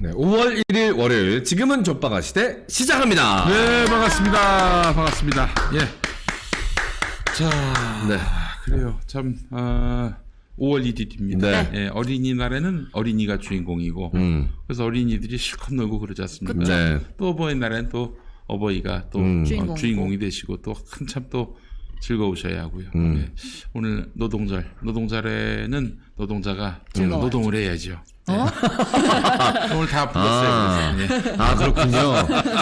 네, 5월 1일 월요일 지금은 족박아 시대 시작합니다. 네, 반갑습니다. 반갑습니다. 예. 자, 네. 그래요. 참 5월 1일입니다. 네. 예, 어린이날에는 어린이가 주인공이고, 그래서 어린이들이 실컷 놀고 그러지 않습니까? 네. 또 어버이날엔 또 어버이가 또 주인공이 되시고 또 한참 또 즐거우셔야 하고요. 예. 오늘 노동절에는 노동자가 노동을 해야죠. 오늘 다 불렀어요. 그래서. 예. 아, 그렇군요.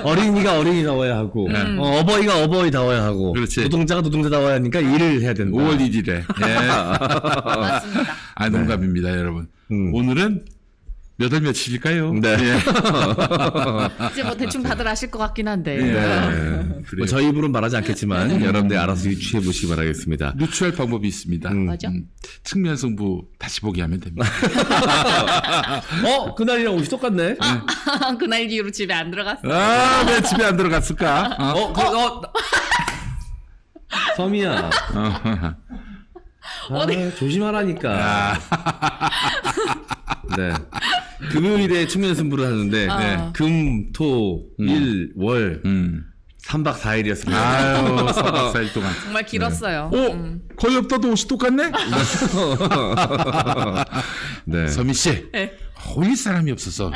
어린이가 어린이다워야 하고, 어버이가 어버이다워야 하고, 그렇지. 노동자가 노동자다워야 하니까 일을 해야 된다. 5월 1일에. 예. 맞습니다. 아, 농담입니다, 여러분. 오늘은 몇 월 며칠일까요? 네. 예. 이제 뭐 대충 다들 아실 것 같긴 한데. 네. 뭐 저희 입으로는 말하지 않겠지만, 여러분들 알아서 유추해 보시기 바라겠습니다. 유추할 방법이 있습니다. 맞아. 측면 승부 다시 보기 하면 됩니다. 그날이랑 옷이 똑같네. 그날 이후로 집에 안 들어갔어. 아, 왜 집에 안 들어갔을까? 섬이야. 조심하라니까. 네. 금요일에 측면 승부를 하는데, 네. 금, 토, 일, 월, 3박 4일이었습니다. 아유, 4박 4일 동안. 정말 길었어요. 거의 없다도 옷이 똑같네? 네. 서미 씨. 네. 어울릴 사람이 없어서.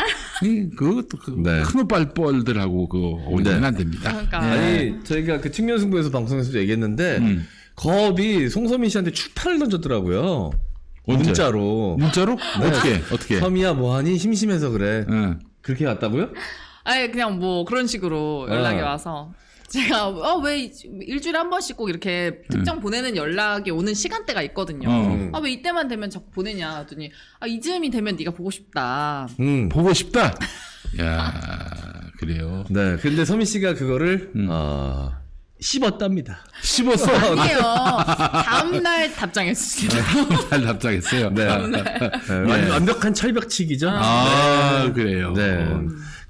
그것도 네. 큰 오빠뻘들하고 어울리면 안 됩니다. 그러니까. 아니, 저희가 그 측면 승부에서 방송에서도 얘기했는데, 거업이 송서민 씨한테 추파를 던졌더라고요. 언제? 문자로. 문자로? 네. 어떻게? 섬이야 뭐하니? 심심해서 그래. 응. 그렇게 갔다고요? 아니 그냥 뭐 그런 식으로 연락이 와서 제가 왜 일주일에 한 번씩 꼭 이렇게 특정 보내는 연락이 오는 시간대가 있거든요. 왜 이때만 되면 자꾸 보내냐 했더니 이즈음이 되면 네가 보고 싶다. 보고 싶다. 야, 그래요. 네. 근데 서민 씨가 그거를, 씹었답니다. 씹었어. 아니에요. 다음날 답장했습니다. 잘 답장했어요. 네. 완벽한 철벽치기죠. 아, 그래요. 네.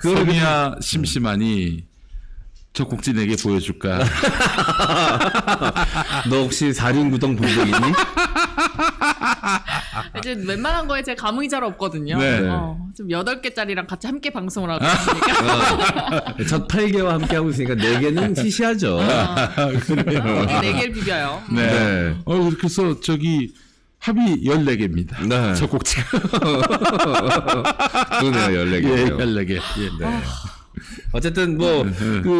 섬이야 심심하니 적국진에게 보여줄까? 너 혹시 4륜구동 본 적 있니? 이제 웬만한 거에 제 감흥이 잘 없거든요. 네. 좀 8개짜리랑 같이 함께 방송을 하고 있으니까. 첫 8개와 함께 하고 있으니까 4개는 시시하죠. 4개를 비벼요. 네. 그래서 저기 합이 14개입니다. 네. 적국지가. 그러네요, 14개예요. 14개. 예. 네. 어쨌든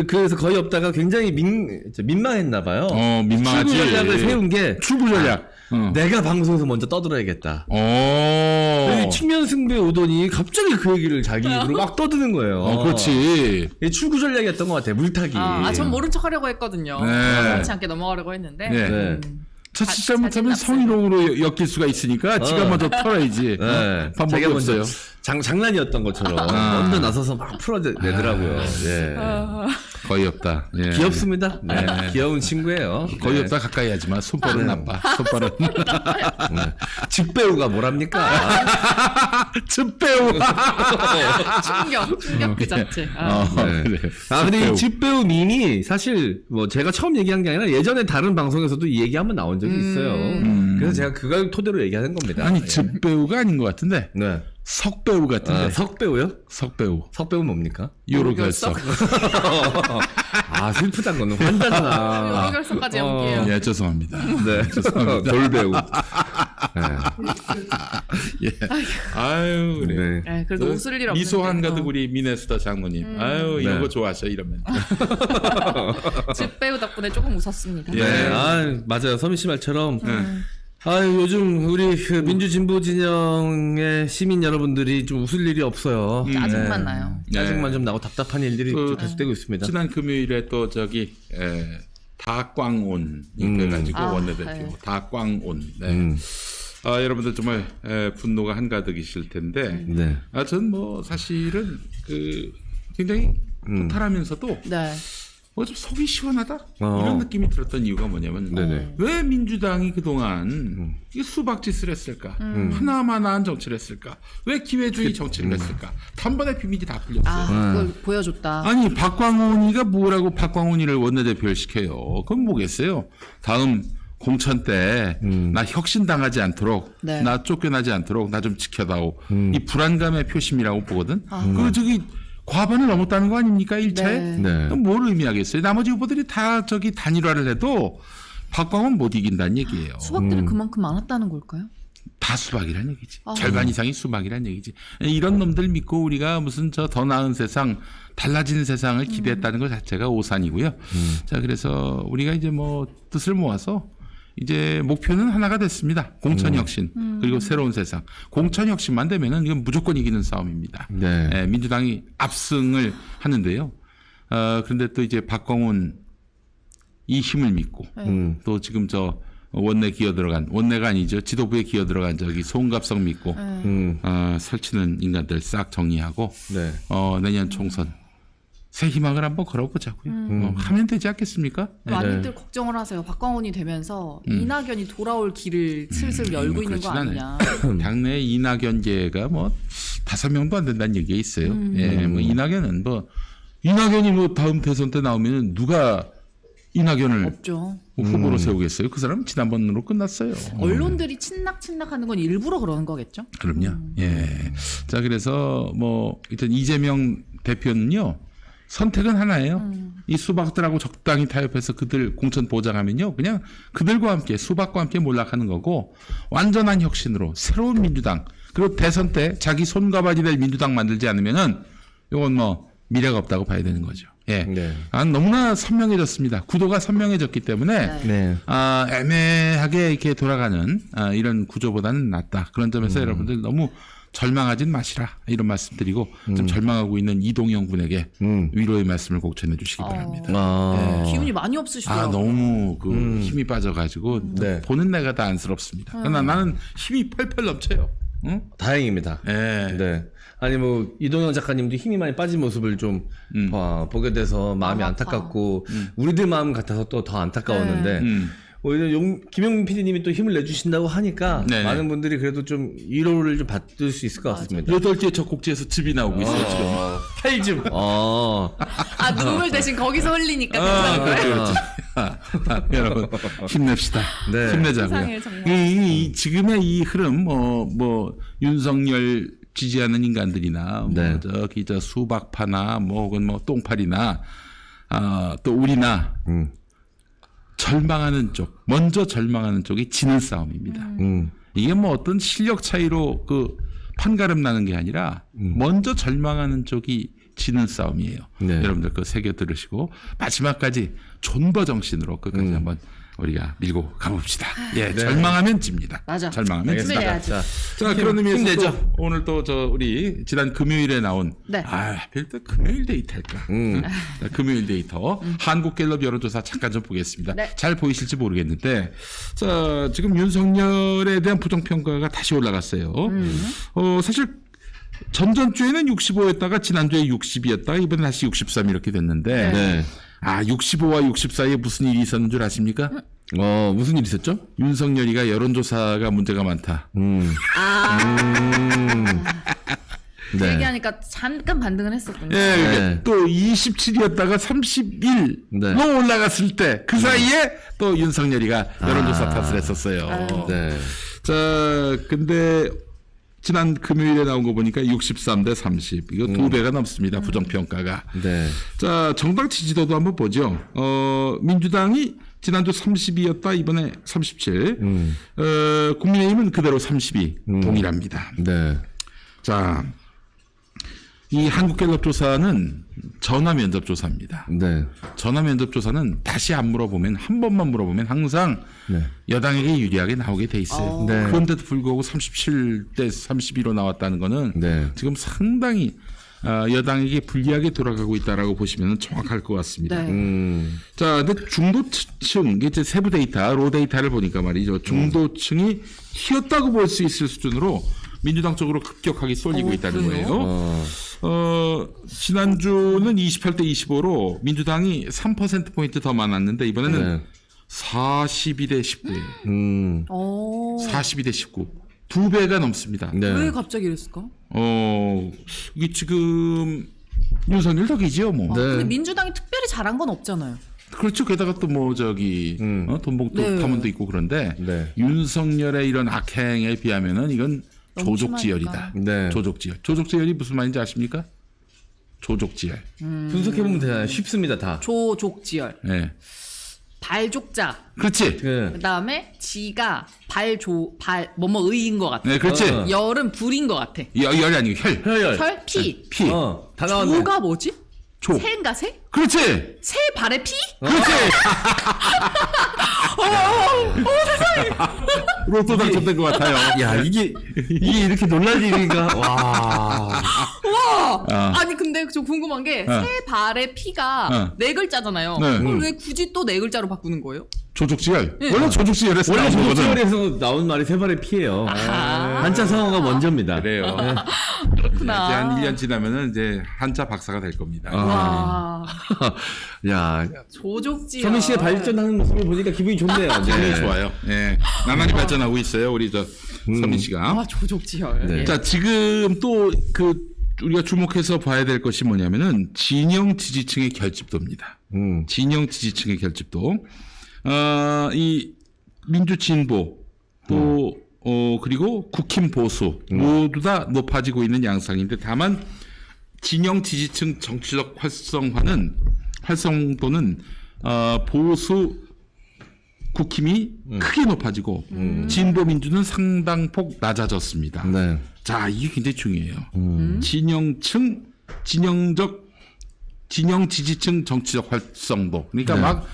그래서 거의 없다가 굉장히 민망했나봐요. 민망하지. 출구 전략을 세운 게 출구 전략. 내가 방송에서 먼저 떠들어야겠다. 측면 승부에 오더니 갑자기 그 얘기를 자기 입으로 막 떠드는 거예요. 그렇지. 이게 출구 전략이었던 것 같아요. 물타기. 전 모른 척 하려고 했거든요. 네. 그렇지 않게 넘어가려고 했는데. 네. 자칫 잘못하면 성희롱으로 엮일 수가 있으니까 지가 먼저 털어야지. 네. 방법이 자기가 없어요. 먼저 장난이었던 것처럼 먼저 나서서 막 풀어내더라고요. 예. 거의 없다. 예. 귀엽습니다. 네. 귀여운 친구예요. 거의 네. 없다 가까이 하지만 손발은 나빠. 손발은. 직배우가 뭐랍니까? 즉배우. 충격 그 자체. 네. 그래. 근데 이 직배우 밈이 사실 뭐 제가 처음 얘기한 게 아니라 예전에 다른 방송에서도 이 얘기 한번 나온 적이 있어요. 그래서 제가 그걸 토대로 얘기하는 겁니다. 아니 예. 즉배우가 아닌 것 같은데 네. 석배우 같은데. 석배우요? 석배우. 석배우 뭡니까? 요로결석. 슬프단 거는 환자잖아. 요로결석까지 연기해요. 예, 죄송합니다. 네. 죄송합니다. 돌배우. 예. 아유, 그래. 네. 그래도 웃을 일 없는데. 미소한 가득 우리 미네수다 장모님. 아유, 이런 네. 거 좋아하셔 이러면. 즉배우 덕분에 조금 웃었습니다. 네. 맞아요. 서민 씨 말처럼. 요즘 우리 그 민주진보 진영의 시민 여러분들이 좀 웃을 일이 없어요. 짜증만 나요. 짜증만 좀 나고 답답한 일들이 계속되고 있습니다. 지난 금요일에 또 저기 다꽝온이 돼가지고 원내대표 네. 다꽝온. 네. 여러분들 정말 분노가 한가득이실 텐데. 네. 전 뭐 사실은 굉장히 허탈하면서도 네. 좀 속이 시원하다 이런 느낌이 들었던 이유가 뭐냐면 네네. 왜 민주당이 그동안 이 수박짓을 했을까? 하나만한 정치를 했을까? 왜 기회주의 정치를 했을까? 단번에 비밀이 다 풀렸어요. 그걸 보여줬다. 아니 박광훈이가 뭐라고 박광훈이를 원내대표를 시켜요? 그건 뭐겠어요? 다음 공천 때 나 혁신당하지 않도록 네. 나 쫓겨나지 않도록 나 좀 지켜다오. 이 불안감의 표심이라고 보거든. 그 저기 과반을 넘었다는 거 아닙니까 1차에? 네. 그럼 뭘 의미하겠어요? 나머지 후보들이 다 저기 단일화를 해도 박광훈 못 이긴다는 얘기예요. 수박들이 그만큼 많았다는 걸까요? 다 수박이란 얘기지. 절반 이상이 수박이란 얘기지. 이런 놈들 믿고 우리가 무슨 저 더 나은 세상, 달라지는 세상을 기대했다는 것 자체가 오산이고요. 자, 그래서 우리가 이제 뭐 뜻을 모아서 이제 목표는 하나가 됐습니다. 공천 혁신 그리고 새로운 세상. 공천 혁신만 되면은 이건 무조건 이기는 싸움입니다. 네. 예, 민주당이 압승을 하는데요. 그런데 또 이제 박광훈 이 힘을 믿고 또 지금 저 원내 기어 들어간 원내가 아니죠. 지도부에 기어 들어간 저기 송갑석 믿고 설치는 인간들 싹 정리하고 네. 내년 총선 새 희망을 한번 걸어보자고요. 하면 되지 않겠습니까? 네. 많이들 걱정을 하세요. 박광훈이 되면서 이낙연이 돌아올 길을 슬슬 열고 있는 거 그렇진 아니냐. 당내 이낙연계가 뭐 5명도 안 된다는 얘기가 있어요. 예, 뭐 이낙연은 이낙연이 뭐 다음 대선 때 나오면 누가 이낙연을 없죠. 후보로 세우겠어요? 그 사람은 지난번으로 끝났어요. 언론들이 친낙하는 건 일부러 그러는 거겠죠? 그럼요. 예. 자, 그래서 뭐 일단 이재명 대표는요. 선택은 하나예요. 이 수박들하고 적당히 타협해서 그들 공천 보장하면요. 그냥 그들과 함께 수박과 함께 몰락하는 거고 완전한 혁신으로 새로운 민주당 그리고 대선 때 자기 손가락이 될 민주당 만들지 않으면은 이건 뭐 미래가 없다고 봐야 되는 거죠. 예. 네. 너무나 선명해졌습니다. 구도가 선명해졌기 때문에 네. 애매하게 이렇게 돌아가는 이런 구조보다는 낫다. 그런 점에서 여러분들 너무 절망하진 마시라 이런 말씀드리고 좀 절망하고 있는 이동영 군에게 위로의 말씀을 꼭 전해주시기 바랍니다. 기운이 많이 없으시더라고요. 너무 그 힘이 빠져가지고 네. 보는 내가 다 안쓰럽습니다. 그러나 나는 힘이 펄펄 넘쳐요. 응? 다행입니다. 예. 네. 아니 뭐 이동현 작가님도 힘이 많이 빠진 모습을 좀 보게 돼서 마음이 안타깝고 우리들 마음 같아서 또 더 안타까웠는데 오히려 김용민 PD님이 또 힘을 내주신다고 하니까 네네. 많은 분들이 그래도 좀 위로를 좀 받을 수 있을 것 같습니다. 8개의 적곡지에서 즙이 나오고 있어요 지금. 8즙. 눈물 대신 거기서 흘리니까 그렇죠. 여러분 힘냅시다. 네. 힘내자고요. 세상에 정말. 이 지금의 이 흐름 뭐 윤석열 지지하는 인간들이나 네. 뭐 저기 저 수박파나 뭐 혹은 뭐 똥파리나 또 우리나 절망하는 쪽 먼저 절망하는 쪽이 지는 싸움입니다. 이게 뭐 어떤 실력 차이로 그 판가름 나는 게 아니라 먼저 절망하는 쪽이 지는 싸움이에요. 네. 여러분들 그 새겨 들으시고 마지막까지 존버 정신으로 끝까지 한번 우리가 밀고 가봅시다. 예, 절망하면 집니다. 맞아. 절망하면 집니다. 힘내야지. 자, 그런 의미에서 힘내죠. 또 오늘 또 우리 지난 금요일에 나온 네. 하필 또 금요일 데이터일까? 자, 금요일 데이터 한국갤럽 여론조사 잠깐 좀 보겠습니다. 네. 잘 보이실지 모르겠는데 자, 지금 윤석열에 대한 부정평가가 다시 올라갔어요. 사실 전전주에는 65였다가 지난주에 60이었다가 이번에 다시 63 이렇게 됐는데 네. 65와 60 사이에 무슨 일이 있었는 줄 아십니까? 무슨 일 있었죠? 윤석열이가 여론조사가 문제가 많다. 그 네. 얘기하니까 잠깐 반등을 했었군요. 예, 네. 또 27이었다가 31로 네. 올라갔을 때 그 사이에 또 윤석열이가 여론조사 탓을 했었어요. 네. 자, 근데 지난 금요일에 나온 거 보니까 63대 30. 이거 2배가 넘습니다. 부정평가가. 네. 자, 정당 지지도도 한번 보죠. 민주당이 지난주 32였다, 이번에 37. 국민의힘은 그대로 32. 동일합니다. 네. 자, 이 한국갤럽 조사는 전화 면접 조사입니다. 네. 전화 면접 조사는 다시 안 물어보면 한 번만 물어보면 항상 네. 여당에게 유리하게 나오게 돼 있어요. 네. 그런데도 불구하고 37대 32로 나왔다는 거는 네. 지금 상당히 여당에게 불리하게 돌아가고 있다라고 보시면 정확할 것 같습니다. 네. 자, 근데 중도층, 이제 세부 데이터, 로 데이터를 보니까 말이죠. 중도층이 튀었다고 볼 수 있을 수준으로 민주당 쪽으로 급격하게 쏠리고 있다는 거예요. 지난주는 28대 25로 민주당이 3%포인트 더 많았는데 이번에는 네. 42대 19예요. 42대 19. 2배가 넘습니다. 네. 왜 갑자기 이랬을까? 이게 지금 윤석열 덕이지요, 뭐. 네. 근데 민주당이 특별히 잘한 건 없잖아요. 그렇죠. 게다가 또 뭐 저기 돈봉투 네. 파문도 있고 그런데 네. 윤석열의 이런 악행에 비하면은 이건 너무 조족지열이다. 네. 조족지열. 조족지열이 무슨 말인지 아십니까? 조족지열. 분석해보면 되잖아요. 쉽습니다, 다. 조족지열. 네. 발족자. 그렇지. 그, 그다음에 지가 뭐뭐 의인 것 같아. 네, 그렇지. 어. 열은 불인 것 같아. 열이 아니고 혈. 혈혈. 혈 피. 피. 다 나왔네. 조가 뭐지? 조. 새인가 새? 그렇지. 새 발에 피? 그렇지. 로또 당첨된 것 같아요. 야, 이게 이렇게 놀랄 일인가? 와. 와. 아니 근데 저 궁금한 게 새 발에 피가 4글자잖아요. 네. 그럼 왜 굳이 또 4글자로 바꾸는 거예요? 조족지열. 원래 조족지열에서 원래 나온 거거든. 조족지열에서 나온 말이 세 발의 피예요. 한자 성어가 먼저입니다. 그래요. 그렇구나. 이제 한 1년 지나면은 이제 한자 박사가 될 겁니다. 와. 야, 조족지열. 서민 씨의 발전하는 모습을 보니까 기분이 좋네요. 굉장히 좋아요. 예. 나날이 발전하고 있어요. 우리 저 서민 씨가. 아, 조족지열. 네. 예. 자, 지금 또 우리가 주목해서 봐야 될 것이 뭐냐면은 진영 지지층의 결집도입니다. 진영 지지층의 결집도. 이 민주진보 또 그리고 국힘 보수 모두 다 높아지고 있는 양상인데 다만 진영 지지층 정치적 활성도는 보수 국힘이 크게 높아지고 진보 민주는 상당폭 낮아졌습니다. 네. 자, 이게 굉장히 중요해요. 진영 지지층 정치적 활성도. 그러니까 네. 막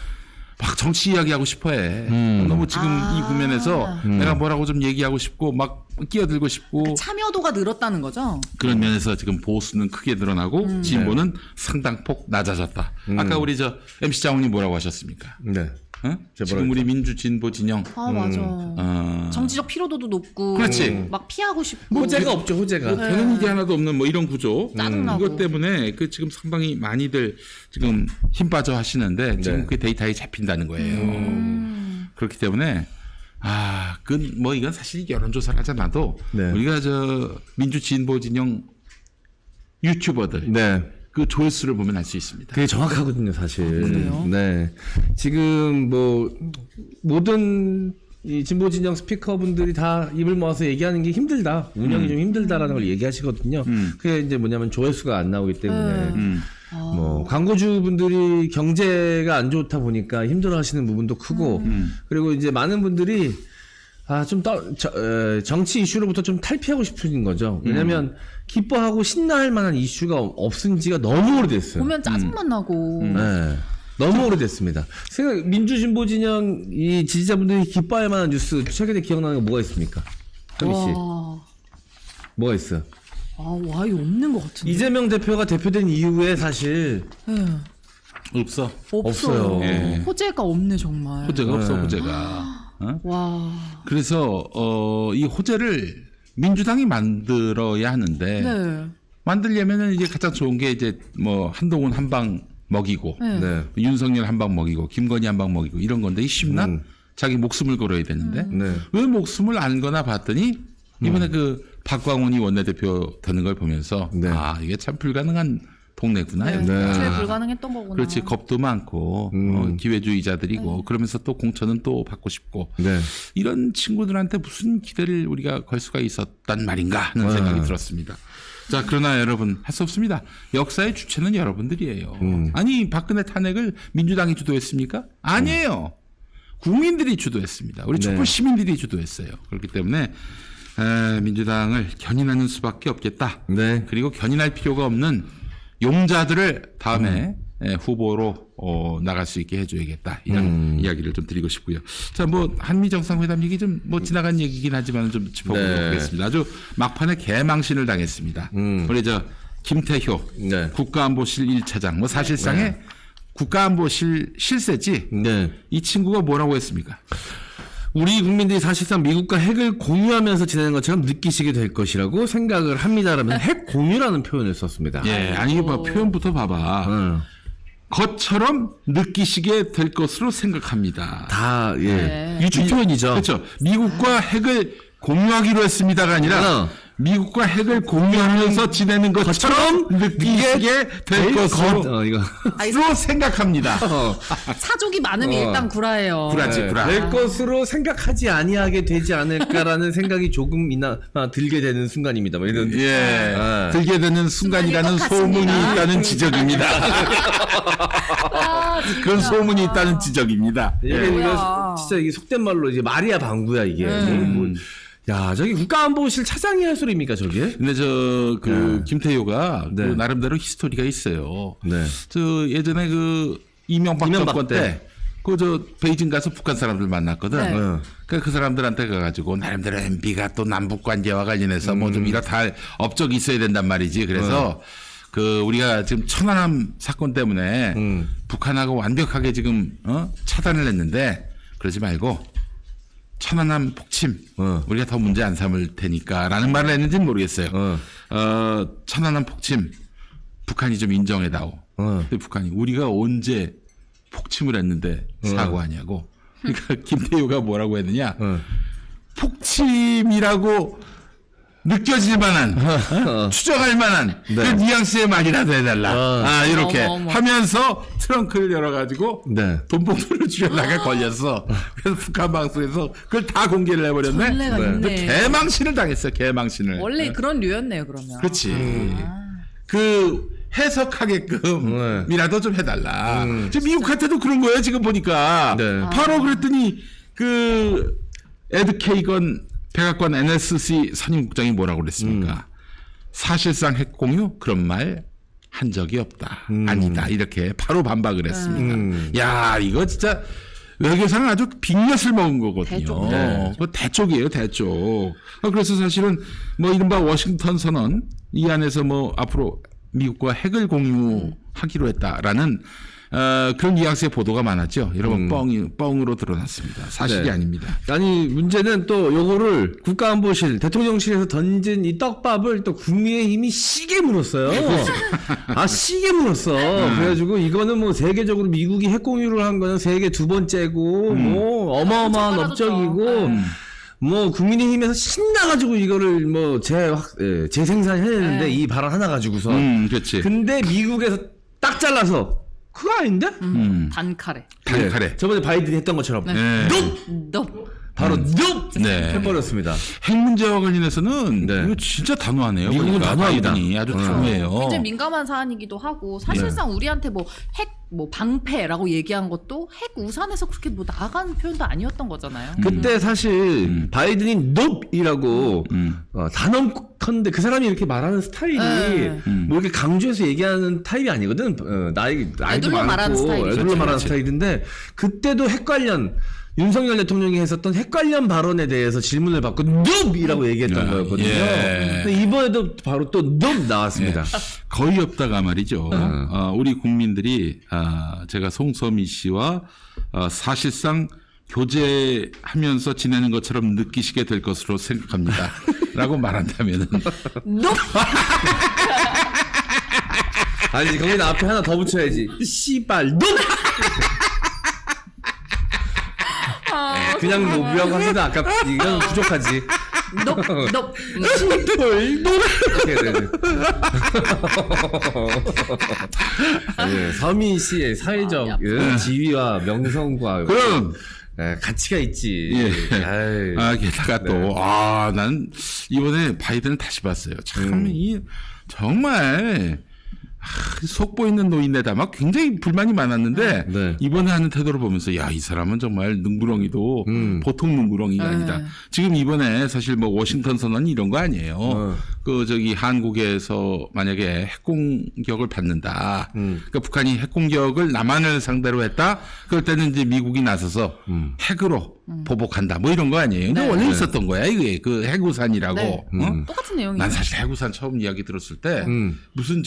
정치 이야기하고 싶어 해. 너무 지금 이 국면에서 내가 뭐라고 좀 얘기하고 싶고 막 끼어들고 싶고 참여도가 늘었다는 거죠? 그런 면에서 지금 보수는 크게 늘어나고 진보는 상당폭 낮아졌다. 아까 우리 저 MC 장훈이 뭐라고 하셨습니까? 네. 어? 지금 우리 민주 진보 진영 아, 맞아. 정치적 피로도도 높고. 그렇지. 막 피하고 싶고. 호재가 없죠, 호재가. 되는 일이 하나도 없는 뭐 이런 구조. 짜증나고. 이것 때문에 그 지금 상당히 많이들 지금 힘 빠져 하시는데 지금 네. 그게 데이터에 잡힌다는 거예요. 그렇기 때문에 뭐 이건 사실 여론조사를 하지 않아도 네. 우리가 저 민주 진보 진영 유튜버들 네. 그 조회수를 보면 알 수 있습니다. 그게 정확하거든요, 사실. 그래요? 네. 지금 뭐 모든 이 진보 진영 스피커분들이 다 입을 모아서 얘기하는 게 힘들다. 운영이 좀 힘들다라는 걸 얘기하시거든요. 그게 이제 뭐냐면 조회수가 안 나오기 때문에 뭐 광고주분들이 경제가 안 좋다 보니까 힘들어하시는 부분도 크고 그리고 이제 많은 분들이 정치 이슈로부터 좀 탈피하고 싶은 거죠. 왜냐면 기뻐하고 신나할 만한 이슈가 없은 지가 너무 오래됐어요. 보면 짜증만 나고. 네. 너무 오래됐습니다. 민주진보 진영 이 지지자분들이 기뻐할 만한 뉴스 최근에 기억나는 거 뭐가 있습니까? 서민 씨. 와. 뭐가 있어요? 와이 없는 것 같은데. 이재명 대표가 대표된 이후에 사실 예. 없어. 없어요. 예. 호재가 없네 정말. 호재가 없어, 호재가. 와. 그래서 이 호재를 민주당이 만들어야 하는데 네. 만들려면은 이제 가장 좋은 게 이제 뭐 한동훈 한 방 먹이고 네. 네. 윤석열 한 방 먹이고 김건희 한 방 먹이고 이런 건데 이 쉽나? 자기 목숨을 걸어야 되는데 네. 왜 목숨을 안 거나 봤더니 이번에 그 박광훈이 원내대표 되는 걸 보면서 네. 이게 참 불가능한 동네구나. 네. 여기가. 제일 불가능했던 거구나. 그렇지. 겁도 많고 기회주의자들이고 그러면서 또 공천은 또 받고 싶고 네. 이런 친구들한테 무슨 기대를 우리가 걸 수가 있었단 말인가 하는 생각이 들었습니다. 자, 그러나 여러분 할 수 없습니다. 역사의 주체는 여러분들이에요. 아니 박근혜 탄핵을 민주당이 주도했습니까? 아니에요. 국민들이 주도했습니다. 우리 촛불 네. 시민들이 주도했어요. 그렇기 때문에 민주당을 견인하는 수밖에 없겠다. 네. 그리고 견인할 필요가 없는 용자들을 다음에 후보로 나갈 수 있게 해줘야겠다. 이런 이야기를 좀 드리고 싶고요. 자, 뭐 한미 정상회담 얘기 좀 뭐 지나간 얘기긴 하지만 좀 짚어보도록 네. 하겠습니다. 아주 막판에 개망신을 당했습니다. 우리 저 김태효 네. 국가안보실 1차장 뭐 사실상의 국가안보실 실세지. 네. 이 친구가 뭐라고 했습니까? 우리 국민들이 사실상 미국과 핵을 공유하면서 지내는 것처럼 느끼시게 될 것이라고 생각을 합니다라면 핵 공유라는 표현을 썼습니다. 예, 아니 뭐 표현부터 봐봐. 것처럼 느끼시게 될 것으로 생각합니다. 다 네. 유추 표현이죠. 그렇죠. 미국과 핵을 공유하기로 했습니다가 아니라 미국과 핵을 공유하면서 지내는 것처럼 느끼게 될 것으로 이거 생각합니다. 사족이 많으면 일단 구라예요. 구라지, 네, 구라. 될 것으로 생각하지 아니하게 되지 않을까라는 생각이 조금이나 들게 되는 순간입니다. 뭐 이런 예, 들게 되는 순간이라는 순간이 소문이 똑같습니다. 있다는 지적입니다. 그런 소문이 있다는 지적입니다. 이게 예. 이거 진짜 이게 속된 말로 이제 말이야 방구야 이게. 야 저기 국가안보실 차장이 할 소리입니까 저게? 근데 김태효가 네. 그 나름대로 히스토리가 있어요. 네. 저 예전에 그 이명박 정권 때 베이징 가서 북한 사람들 만났거든. 네. 그러니까 그 사람들한테 가가지고 나름대로 MB가 또 남북 관계와 관련해서 뭐 좀 이렇다 업적이 있어야 된단 말이지. 그래서 그 우리가 지금 천안함 사건 때문에 북한하고 완벽하게 지금 차단을 했는데 그러지 말고 천안함 폭침 우리가 더 문제 안 삼을 테니까라는 말을 했는지는 모르겠어요. 천안함 폭침 북한이 좀 인정해다오. 근데 북한이 우리가 언제 폭침을 했는데 사과하냐고. 그러니까 김태효가 뭐라고 했느냐. 폭침이라고 느껴질 만한 추정할 만한 그 뉘앙스의 말이라도 해달라. 이렇게 어머. 하면서 트렁크를 열어가지고 네. 돈봉투를 주려다가 걸렸어. 그래서 북한 방송에서 그걸 다 공개를 해버렸네. 전례가 있네. 개망신을 당했어. 개망신을. 원래 그런 류였네요 그러면. 그렇지. 그 해석하게끔이라도 좀 해달라. 지금 미국한테도 그런 거예요. 지금 보니까 네. 바로 그랬더니 그 에드 케이건 백악관 NSC 선임국장이 뭐라고 그랬습니까? 사실상 핵 공유 그런 말 한 적이 없다. 아니다. 이렇게 바로 반박을 했습니다. 야 이거 진짜 외교상은 아주 빅엿을 먹은 거거든요. 대쪽. 그거 대쪽이에요, 대쪽. 그래서 사실은 뭐 이른바 워싱턴 선언 이 안에서 뭐 앞으로 미국과 핵을 공유하기로 했다라는 그런 뉘앙스의 보도가 많았죠. 여러분 뻥으로 드러났습니다. 사실이 네. 아닙니다. 아니 문제는 또 요거를 국가안보실 대통령실에서 던진 이 떡밥을 또 국민의힘이 시게 물었어요. 시게 물었어. 그래가지고 이거는 뭐 세계적으로 미국이 핵 공유를 한 거는 세계 두 번째고 뭐 어마어마한 엄청 업적이고 뭐 국민의힘에서 신나가지고 이거를 뭐 재생산해냈는데 이 발언 하나 가지고서. 그렇지. 근데 미국에서 딱 잘라서 그거 아닌데? 단칼에. 단칼에. 저번에 바이든이 했던 것처럼 네. 너 바로 눕 네. 해버렸습니다. 핵 문제와 관련해서는 네. 이거 진짜 단호하네요. 미국은 보니까 단호합니다. 바이든이 아주 단호해요. 굉장히 민감한 사안이기도 하고 사실상 우리한테 뭐 핵 뭐 방패라고 얘기한 것도 핵 우산에서 그렇게 뭐 나간 표현도 아니었던 거잖아요. 그때 사실 바이든이 눕이라고 단언컨대 그 사람이 이렇게 말하는 스타일이 뭐 이렇게 강조해서 얘기하는 타입이 아니거든. 나이도 애들로 말하는 많고 스타일이죠. 애들로 말하는 그렇지. 스타일인데 그때도 핵 관련 윤석열 대통령이 했었던 핵 관련 발언에 대해서 질문을 받고 눕이라고 얘기했던 거였거든요. 예. 근데 이번에도 바로 또 눕 나왔습니다. 거의 없다가 말이죠. 우리 국민들이 제가 송서미 씨와 사실상 교제하면서 지내는 것처럼 느끼시게 될 것으로 생각합니다. 라고 말한다면은 너 아니 거기다 앞에 하나 더 붙여야지. 씨발 눕. 그냥 눕이라고 합니다. 아까 이건 부족하지. 너 네, 서민 씨의 사회적 지위와 명성과 그럼 가치가 있지. 예. 아이. 게다가 네. 또 난 이번에 바이든을 다시 봤어요. 참 정말 속보 있는 노인네다 막 굉장히 불만이 많았는데 네. 이번에 하는 태도를 보면서 야, 이 사람은 정말 능구렁이도 보통 능구렁이가 아니다. 지금 이번에 사실 뭐 워싱턴 선언 이런 거 아니에요. 한국에서 만약에 핵 공격을 받는다. 그러니까 북한이 핵 공격을 남한을 상대로 했다. 그럴 때는 이제 미국이 나서서 핵으로 보복한다. 뭐 이런 거 아니에요. 근데 원래 있었던 거야. 이게 그 핵우산이라고. 똑같은 내용이에요. 난 사실 핵우산 처음 이야기 들었을 때 무슨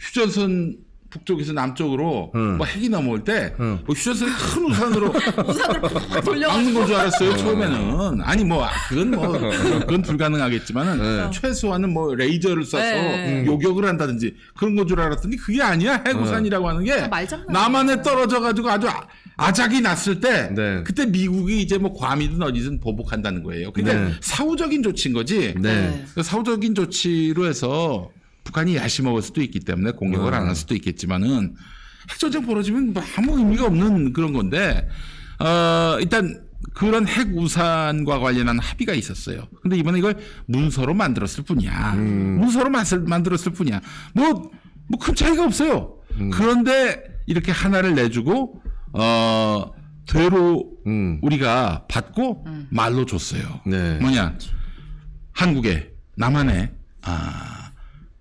휴전선 북쪽에서 남쪽으로 뭐 핵이 넘어올 때 뭐 휴전선이 큰 우산으로 우산을 팍 돌려. 막는 건 줄 알았어요 처음에는. 아니 뭐 그건 불가능하겠지만은 최소한은 뭐 레이저를 쏴서 요격을 한다든지 그런 건 줄 알았더니 그게 아니야. 핵우산이라고 하는 게 말장난. 남한에 떨어져 가지고 아주 아작이 났을 때 네. 그때 미국이 이제 뭐 괌이든 어디든 보복한다는 거예요. 근데 네. 사후적인 조치인 거지. 네. 그 사후적인 조치로 해서 북한이 야심먹을 수도 있기 때문에 공격을 안 할 수도 있겠지만은 핵전쟁 벌어지면 뭐 아무 의미가 없는 그런 건데 일단 그런 핵우산과 관련한 합의가 있었어요. 근데 이번에 이걸 문서로 만들었을 뿐이야. 문서로 만들었을 뿐이야. 뭐 큰 차이가 없어요. 그런데 이렇게 하나를 내주고 되로 우리가 받고 말로 줬어요. 네. 뭐냐? 한국에 남한에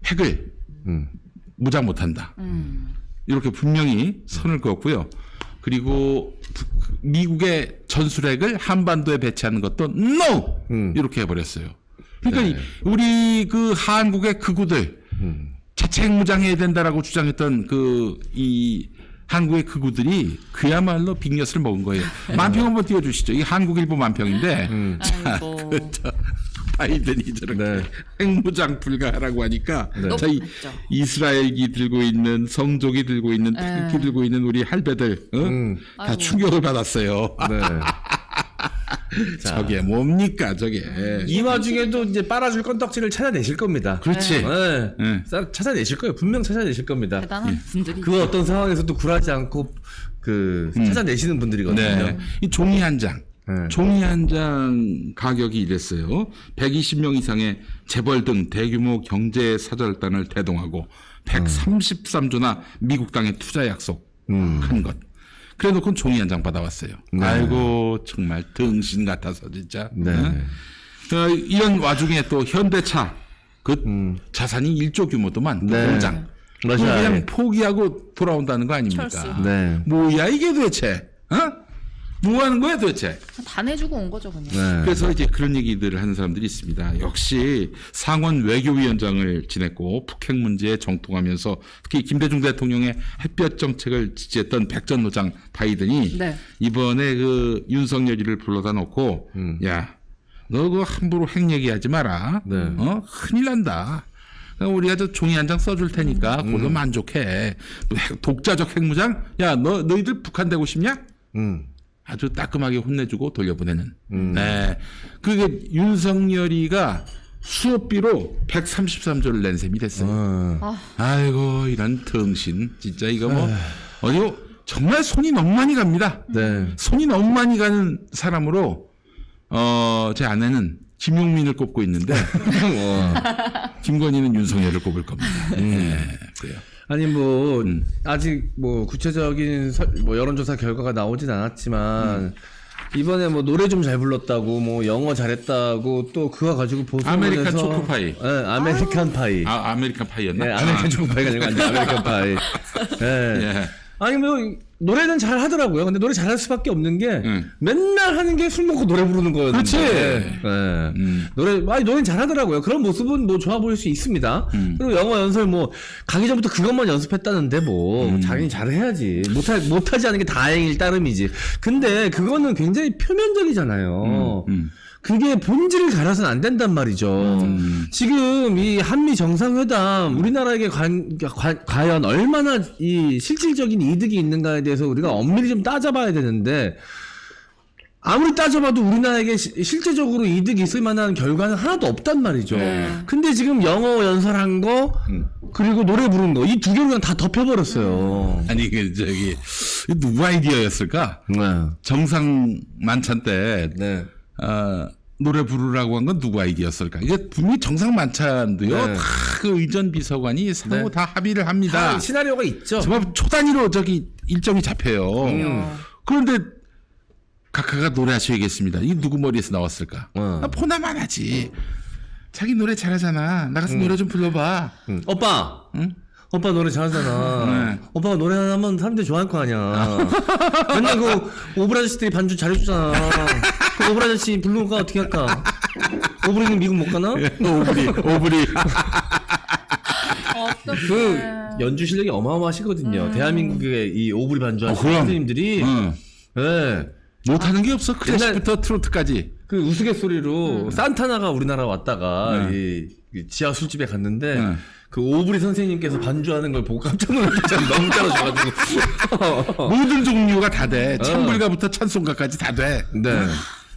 핵을 무장 못한다. 이렇게 분명히 선을 그었고요. 그리고 미국의 전술핵을 한반도에 배치하는 것도 NO! 이렇게 해버렸어요. 그러니까 네. 우리 그 한국의 극우들 자체 핵무장해야 된다라고 주장했던 이 한국의 극우들이 그야말로 빅엿을 먹은 거예요. 만평 한번 띄워주시죠. 이 한국일보 만평인데 자, 아이고. 바이든이 저렇게 네. 핵무장 불가하라고 하니까 네. 저희 높았죠. 이스라엘이 들고 있는 성족이 들고 있는 태극기 들고 있는 우리 할배들 다 아이고. 충격을 받았어요. 네. 저게 뭡니까 저게. 이 와중에도 이제 빨아줄 건덕지를 찾아내실 겁니다. 그렇지. 네. 네. 찾아내실 거예요. 분명 찾아내실 겁니다. 대단한 분들이. 그 어떤 상황에서도 굴하지 않고 찾아내시는 분들이거든요. 네. 이 종이 한 장. 네. 종이 한 장 가격이 이랬어요. 120명 이상의 재벌 등 대규모 경제 사절단을 대동하고 133조나 미국 땅에 투자 약속한 것. 그래 놓고 종이 한 장 받아왔어요. 네. 아이고 정말 등신 같아서 진짜. 네. 이런 와중에 또 현대차 자산이 1조 규모도만 네. 공장. 그걸 맞아요. 그냥 포기하고 돌아온다는 거 아닙니까? 철수. 네. 뭐야 이게 도대체? 뭐 하는 거야 도대체? 다 내주고 온 거죠 그냥. 네. 그래서 이제 그런 얘기들을 하는 사람들이 있습니다. 역시 상원 외교위원장을 지냈고 북핵 문제에 정통하면서 특히 김대중 대통령의 햇볕 정책을 지지했던 백전노장 바이든이 네. 이번에 그 윤석열이를 불러다 놓고 야, 너 그거 함부로 핵 얘기하지 마라. 네. 큰일 난다. 우리가 저 종이 한 장 써줄 테니까 그걸로 만족해. 독자적 핵무장? 야, 너희들 북한 되고 싶냐? 아주 따끔하게 혼내주고 돌려보내는. 네. 그게 윤석열이가 수업비로 133조를 낸 셈이 됐어요. 아이고, 이런 등신. 진짜 이거 뭐, 어디 정말 손이 너무 많이 갑니다. 네. 손이 너무 많이 가는 사람으로, 제 아내는 김용민을 꼽고 있는데, 김건희는 윤석열을 꼽을 겁니다. 네. 그래요. 아니 뭐 아직 뭐 구체적인 뭐 여론조사 결과가 나오진 않았지만 이번에 뭐 노래 좀 잘 불렀다고 뭐 영어 잘했다고 또 그거 가지고 보수론에서 아메리칸 초코파이. 네, 아메리칸 파이. 아메리칸 파이였나? 네, 아메리칸 초코파이가 아니고 아메리칸 파이. 네. 예. 아니 뭐 노래는 잘 하더라고요. 근데 노래 잘할 수밖에 없는 게 맨날 하는 게 술 먹고 노래 부르는 거였는데. 그렇지. 네. 노래는 잘 하더라고요. 그런 모습은 뭐 좋아 보일 수 있습니다. 그리고 영어 연설 뭐 가기 전부터 그것만 연습했다는데 뭐 자기는 잘해야지. 못하지 않은 게 다행일 따름이지. 근데 그거는 굉장히 표면적이잖아요. 그게 본질을 가려서는 안 된단 말이죠. 지금 이 한미 정상회담 우리나라에게 과연 얼마나 이 실질적인 이득이 있는가에 대해서 우리가 엄밀히 좀 따져봐야 되는데 아무리 따져봐도 우리나라에게 실제적으로 이득이 있을 만한 결과는 하나도 없단 말이죠. 근데 지금 영어 연설한 거 그리고 노래 부른 거 이 두 개를 그냥 다 덮여버렸어요. 아니 저기 누구 아이디어였을까? 네. 정상 만찬 때 네. 노래 부르라고 한 건 누구 아이디어였을까? 이게 분명히 정상 만찬도요. 네. 다 그 의전 비서관이 상호 다 합의를 합니다. 다 시나리오가 있죠. 정말 초단위로 저기 일정이 잡혀요. 그런데 각하가 노래하셔야겠습니다. 이 누구 머리에서 나왔을까? 포나만 하지. 자기 노래 잘하잖아. 나가서 노래 좀 불러봐. 오빠. 응? 오빠 노래 잘하잖아. 오빠가 노래 하나 하면 사람들이 좋아할 거 아니야. 맨날 그 오브라 아저씨들이 반주 잘해주잖아. 그 오브라 아저씨 부르는 거 어떻게 할까? 오브리는 미국 못 가나? 오브리. 어떤 그 연주 실력이 어마어마하시거든요. 대한민국의 이 오브리 반주하는 선생님들이 네. 못하는 게 없어. 클래식부터 트로트까지. 그 우스갯소리로 산타나가 우리나라 왔다가 이 지하 술집에 갔는데 그 오브리 선생님께서 반주하는 걸 보고 깜짝 놀랐잖아요. 너무 잘하셔가지고 모든 종류가 다 돼. 찬불가부터 찬송가까지 다 돼. 네.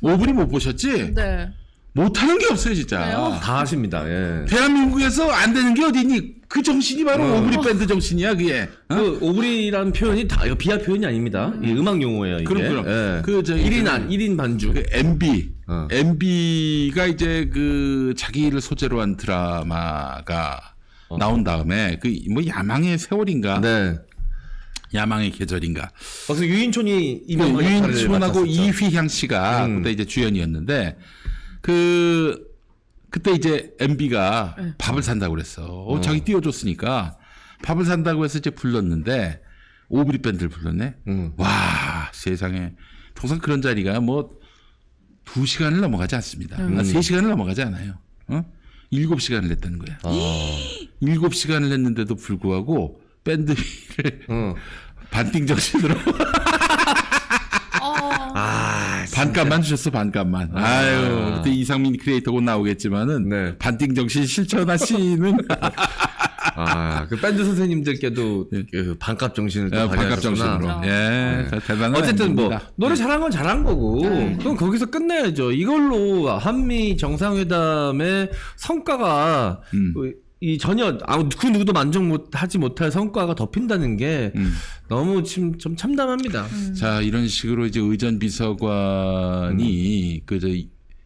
오브리 못 보셨지? 네. 못하는 게 없어요, 진짜. 다 하십니다. 예. 대한민국에서 안 되는 게 어디니? 그 정신이 바로 오브리 밴드 정신이야, 그게. 그 오브리라는 표현이 다 이거 비하 표현이 아닙니다. 이게 음악 용어예요. 이게. 그럼. 예. 그 저 1인 반주. 그 MB. MB가 이제 그 자기를 소재로 한 드라마가 나온 다음에 그 뭐 야망의 세월인가? 네. 야망의 계절인가? 그래서 유인촌이 이명박 유인촌하고 이휘향 씨가 그때 이제 주연이었는데 그때 이제 MB가 밥을 산다고 그랬어. 자기 띄워줬으니까 밥을 산다고 해서 이제 불렀는데 오브리 밴드를 불렀네. 와 세상에 통상 그런 자리가 뭐 2시간을 넘어가지 않습니다. 3시간을 넘어가지 않아요. 7시간을 냈다는 거야. 7시간을 냈는데도 불구하고 밴드를 반띵 정신으로 반값만 주셨어, 반값만. 아유, 그때 이상민 크리에이터 곧 나오겠지만은 네. 반띵 정신 실천하시는 그 밴드 선생님들께도 그 반값 정신을 또 반값 정신으로. 예, 대단한. 어쨌든 뭐 아닙니다. 노래 잘한 건 잘한 거고 그럼 거기서 끝내야죠. 이걸로 한미 정상회담의 성과가 이 전혀 그 누구도 만족하지 못할 성과가 덮인다는 게 너무 좀 참담합니다. 자 이런 식으로 이제 의전 비서관이 그 저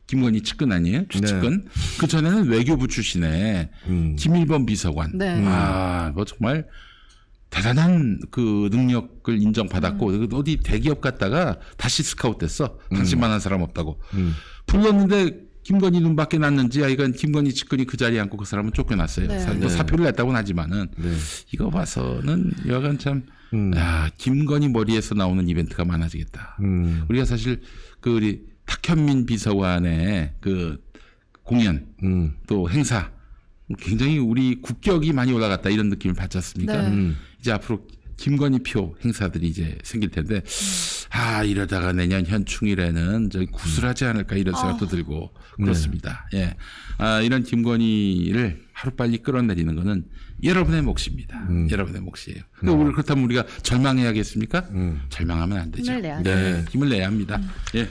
김건희 측근 아니에요? 주측근. 그 전에는 외교부 출신의 김일범 비서관. 네. 뭐 정말 대단한 그 능력을 인정받았고 어디 대기업 갔다가 다시 스카웃됐어. 당신만한 사람 없다고. 불렀는데 김건희 눈밖에 났는지 하여간 김건희 측근이 그 자리에 앉고 그 사람은 쫓겨났어요. 뭐 사표를 냈다고는 하지만은 이거 봐서는 여간 참 김건희 머리에서 나오는 이벤트가 많아지겠다. 우리가 사실 그 우리 탁현민 비서관의 그 공연 또 행사 굉장히 우리 국격이 많이 올라갔다 이런 느낌을 받지 않습니까? 이제 앞으로 김건희 표 행사들이 이제 생길 텐데 이러다가 내년 현충일에는 저기 구슬하지 않을까 이런 생각도 들고 그렇습니다. 예, 이런 김건희를 하루빨리 끌어내리는 거는 여러분의 몫입니다. 여러분의 몫이에요. 우리 그렇다면 우리가 절망해야겠습니까? 절망하면 안 되죠. 힘을 내야 네, 힘을 내야 합니다. 예.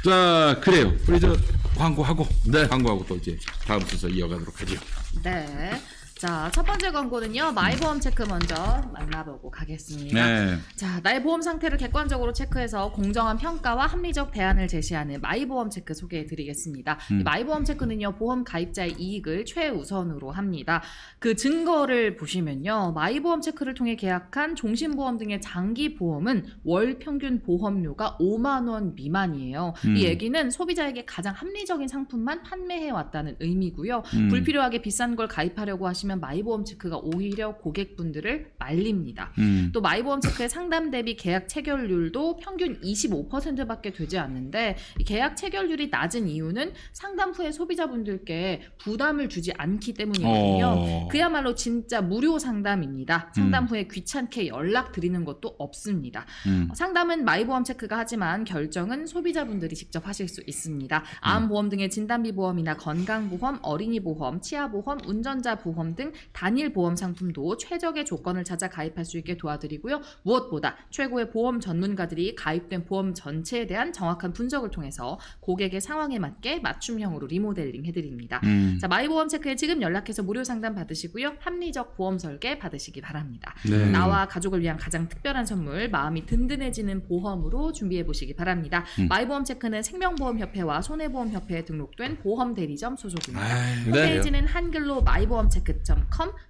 자, 그래요. 우리 저 광고하고, 광고하고 또 이제 다음 순서 이어가도록 하죠. 네. 자, 첫 번째 광고는요. 마이보험 체크 먼저 만나보고 가겠습니다. 네. 자, 나의 보험 상태를 객관적으로 체크해서 공정한 평가와 합리적 대안을 제시하는 마이보험 체크 소개해 드리겠습니다. 이 마이보험 체크는요. 보험 가입자의 이익을 최우선으로 합니다. 그 증거를 보시면요. 마이보험 체크를 통해 계약한 종신보험 등의 장기 보험은 월 평균 보험료가 5만 원 미만이에요. 이 얘기는 소비자에게 가장 합리적인 상품만 판매해 왔다는 의미고요. 불필요하게 비싼 걸 가입하려고 하시면 마이보험 체크가 오히려 고객분들을 말립니다. 또 마이보험 체크의 상담 대비 계약 체결률도 평균 25%밖에 되지 않는데 이 계약 체결률이 낮은 이유는 상담 후에 소비자분들께 부담을 주지 않기 때문이거든요. 그야말로 진짜 무료 상담입니다. 상담 후에 귀찮게 연락드리는 것도 없습니다. 상담은 마이보험 체크가 하지만 결정은 소비자분들이 직접 하실 수 있습니다. 암보험 등의 진단비 보험이나 건강보험, 어린이보험, 치아보험, 운전자 보험 등 단일 보험 상품도 최적의 조건을 찾아 가입할 수 있게 도와드리고요. 무엇보다 최고의 보험 전문가들이 가입된 보험 전체에 대한 정확한 분석을 통해서 고객의 상황에 맞게 맞춤형으로 리모델링 해드립니다. 자, 마이보험 체크에 지금 연락해서 무료 상담 받으시고요. 합리적 보험 설계 받으시기 바랍니다. 나와 가족을 위한 가장 특별한 선물, 마음이 든든해지는 보험으로 준비해 보시기 바랍니다. 마이보험 체크는 생명보험협회와 손해보험협회에 등록된 보험대리점 소속입니다. 홈페이지는 한글로 마이보험체크.com,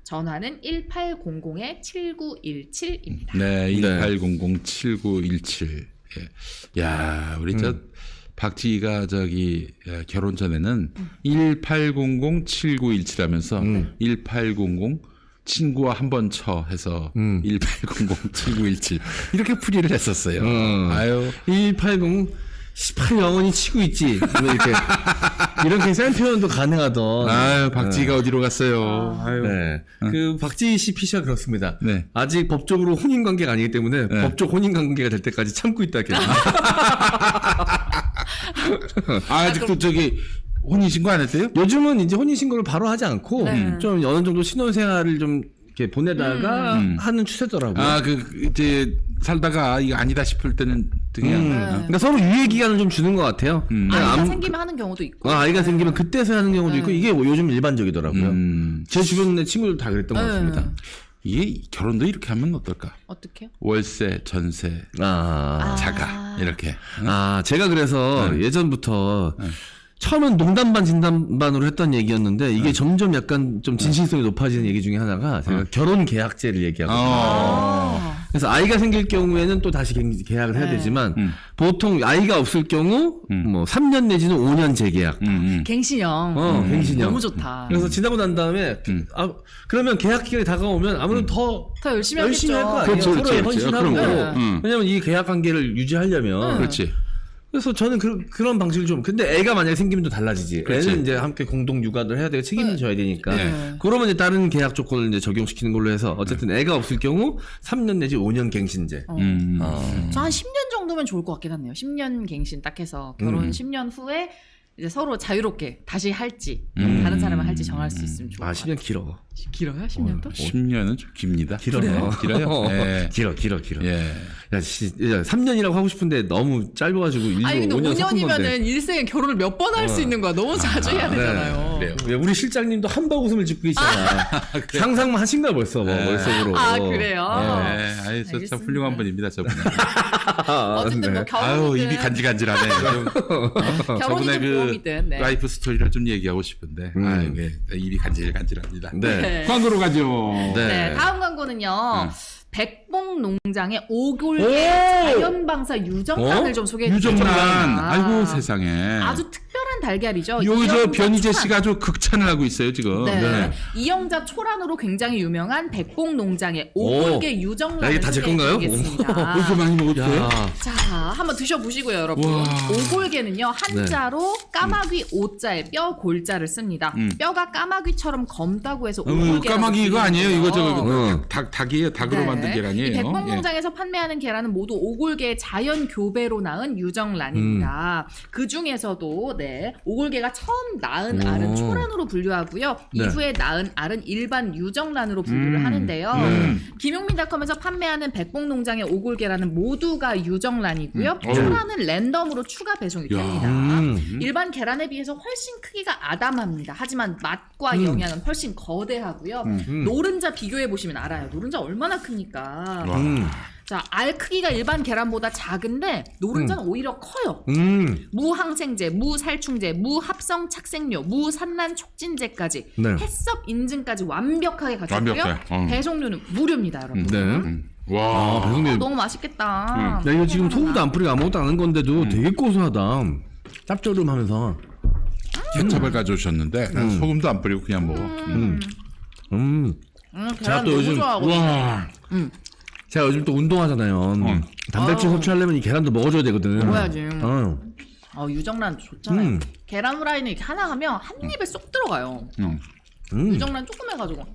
전화는 1800-7917입니다. 네, 1800-7917. 예. 야, 우리 저 박지희가 저기 결혼 전에는 1800-7917 하면서 1800 친구와 한 번 쳐 해서 1800-7917 이렇게 풀이를 했었어요. 아유 1800 18 영원히 치고 있지. 뭐 이렇게 센 표현도 가능하던. 아유, 박지희가 어디로 갔어요. 아유. 네. 그 박지희 씨 피시가 그렇습니다. 네. 아직 법적으로 혼인 관계가 아니기 때문에 법적 혼인 관계가 될 때까지 참고 있다 했겠죠. 아직도 저기 혼인신고 안 했대요? 요즘은 이제 혼인 신고를 바로 하지 않고 네. 좀 어느 정도 신혼 생활을 좀 이렇게 보내다가 하는 추세더라고요. 아, 이제 살다가 이거 아니다 싶을 때는 그냥. 그러니까 서로 유예 기간을 좀 주는 것 같아요. 아이가 생기면 하는 경우도 있고. 아이가 생기면 그때서 하는 경우도 있고 이게 뭐 요즘 일반적이더라고요. 제 주변의 친구들 다 그랬던 것 같습니다. 이게 결혼도 이렇게 하면 어떨까? 어떻게요? 월세, 전세, 아, 자가 이렇게. 제가 그래서 예전부터 처음엔 농담 반 진담 반으로 했던 얘기였는데 이게 점점 약간 좀 진실성이 높아지는 얘기 중에 하나가 제가 결혼 계약제를 얘기하거든요. 그래서 아이가 생길 경우에는 또 다시 계약을 해야 되지만 보통 아이가 없을 경우 뭐 3년 내지는 5년 재계약. 갱신형. 갱신형. 너무 좋다. 그래서 지나고 난 다음에 그러면 계약 기간이 다가오면 아무래도 더 열심히 열심히 할 거 하겠죠. 아니에요. 그렇죠, 서로의 그렇죠. 헌신하고. 그런 거. 왜냐면 이 계약 관계를 유지하려면. 그렇지. 그래서 저는 그런 방식을 좀 근데 애가 만약에 생기면 또 달라지지. 그렇지. 애는 이제 함께 공동 육아를 해야 되고 책임을 져야 되니까. 네. 그러면 이제 다른 계약 조건을 이제 적용시키는 걸로 해서 어쨌든 애가 없을 경우 3년 내지 5년 갱신제. 저 한 10년 정도면 좋을 것 같긴 하네요. 10년 갱신 딱 해서 결혼 10년 후에 이제 서로 자유롭게 다시 할지 다른 사람을 할지 정할 수 있으면 좋을 것 같아요. 10년 길어. 길어요? 10년도? 10년은 좀 깁니다. 길어요. 길어요? 예. 길어. 예. 야, 3년이라고 하고 싶은데 너무 짧아가지고 일부러 아니 근데 5년 섞은 건데. 5년이면은 일생에 결혼을 몇 번 할 수 있는 거야. 너무 자주 해야 되잖아요. 그래요. 왜 우리 실장님도 한박 웃음을 짓고 계시잖아. 상상만 하신 거야 벌써 뭐 머릿속으로. 아 그래요? 네, 아이, 참 알겠습니다. 훌륭한 분입니다, 저분. 어쨌든 뭐 아유, 결혼이든 입이 간질간질하네. 저분의 결혼이든 부업이든 네. 라이프 스토리를 좀 얘기하고 싶은데, 이게 입이 간질간질합니다. 네. 네. 광고로 가죠. 네, 다음 광고는요. 백봉농장의 오골계 자연방사 유정란을 좀 소개해 유정란. 드리겠습니다. 아이고, 세상에. 아주 특별한 달걀이죠. 여기 저 이영자 변희재 초란. 씨가 아주 극찬을 하고 있어요, 지금. 네. 이영자 초란으로 굉장히 유명한 백봉농장의 오골계 야, 유정란을 이게 다 제 건가요? 소개해드리겠습니다. 이렇게 많이 먹었어요? 자, 한번 드셔보시고요, 여러분. 와. 오골계는요, 한자로 까마귀 오자에 뼈 골자를 씁니다. 뼈가 까마귀처럼 검다고 해서 오골계라고 까마귀 이거 아니에요? 이거 불리고요. 닭이에요. 닭으로 만든 계란이에요. 이 백봉농장에서 판매하는 계란은 모두 오골계의 자연 교배로 낳은 유정란입니다. 그 중에서도 오골계가 처음 낳은 알은 초란으로 분류하고요. 네. 이후에 낳은 알은 일반 유정란으로 분류를 하는데요. 김용민닷컴에서 판매하는 백봉농장의 오골계란은 모두가 유정란이고요. 초란은 랜덤으로 추가 배송이 됩니다. 일반 계란에 비해서 훨씬 크기가 아담합니다. 하지만 맛과 영양은 훨씬 거대하고요. 노른자 비교해 보시면 알아요. 노른자 얼마나 큽니까? 자, 알 크기가 일반 계란보다 작은데 노른자는 오히려 커요. 무항생제, 무살충제, 무합성 착색료, 무산란 촉진제까지 네. 해썹 인증까지 완벽하게 갖췄고요. 완벽해. 배송료는 무료입니다, 여러분. 네. 와. 배송님. 너무 맛있겠다. 야, 이거 지금 소금도 안 뿌리고 아무것도 안 한 건데도 되게 고소하다. 짭조름하면서. 케첩을 가져오셨는데 소금도 안 뿌리고 그냥 먹어. 계란 너무 좋아하거든요. 와. 제가 요즘 또 운동하잖아요. 단백질 섭취하려면 이 계란도 먹어줘야 되거든. 먹어야지. 어. 유정란 좋잖아요. 계란 후라이는 이렇게 하나 하면 한 입에 쏙 들어가요. 유정란 조금 해가지고.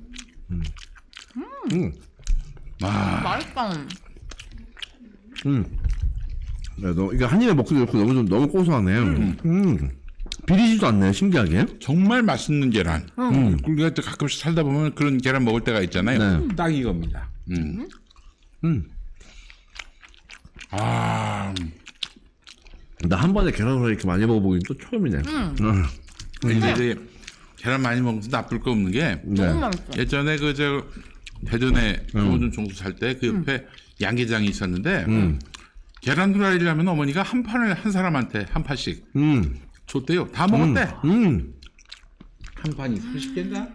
맛있다. 야, 너 이거 한 입에 먹기도 좋고 너무 고소하네. 비리지도 않네. 신기하게. 정말 맛있는 계란. 우리가 또 가끔씩 살다 보면 그런 계란 먹을 때가 있잖아요. 네. 딱 이겁니다. 아, 나 한 번에 계란 후라이 이렇게 많이 먹어보긴 또 처음이네. 근데 이제 계란 많이 먹으면서 나쁠 거 없는 게 너무 맛있어. 예전에 저 대전에 강호준 총수 살 때 그 옆에 양계장이 있었는데 계란 후라이를 하면 어머니가 한 판을 한 사람한테 한 판씩 줬대요. 다 먹었대. 한 판이 30개인가?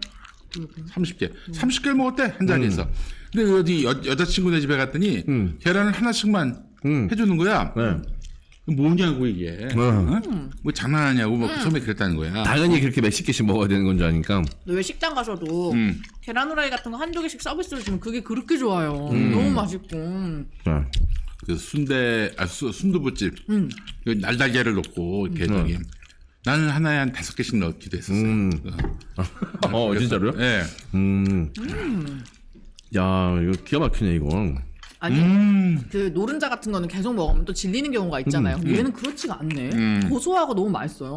30개. 30개를 먹었대 한 자리에서. 근데 어디 여자친구네 집에 갔더니 계란을 하나씩만 해주는 거야. 네. 뭐냐고 이게. 응? 뭐 장난하냐고 뭐 처음에 그랬다는 거야. 당연히 그렇게 몇십 개씩 먹어야 되는 건 줄 아니까. 왜 식당 가셔도 계란 후라이 같은 거 한두 개씩 서비스로 주면 그게 그렇게 좋아요. 너무 맛있고. 자. 그 순두부집 그 날달걀을 넣고 이렇게 저기 나는 하나에 한 5개씩 넣기도 했었어요. 진짜로요? 네. 야, 이거 기가 막히네 이거. 아니 그 노른자 같은 거는 계속 먹으면 또 질리는 경우가 있잖아요. 얘는 그렇지가 않네. 고소하고 너무 맛있어요.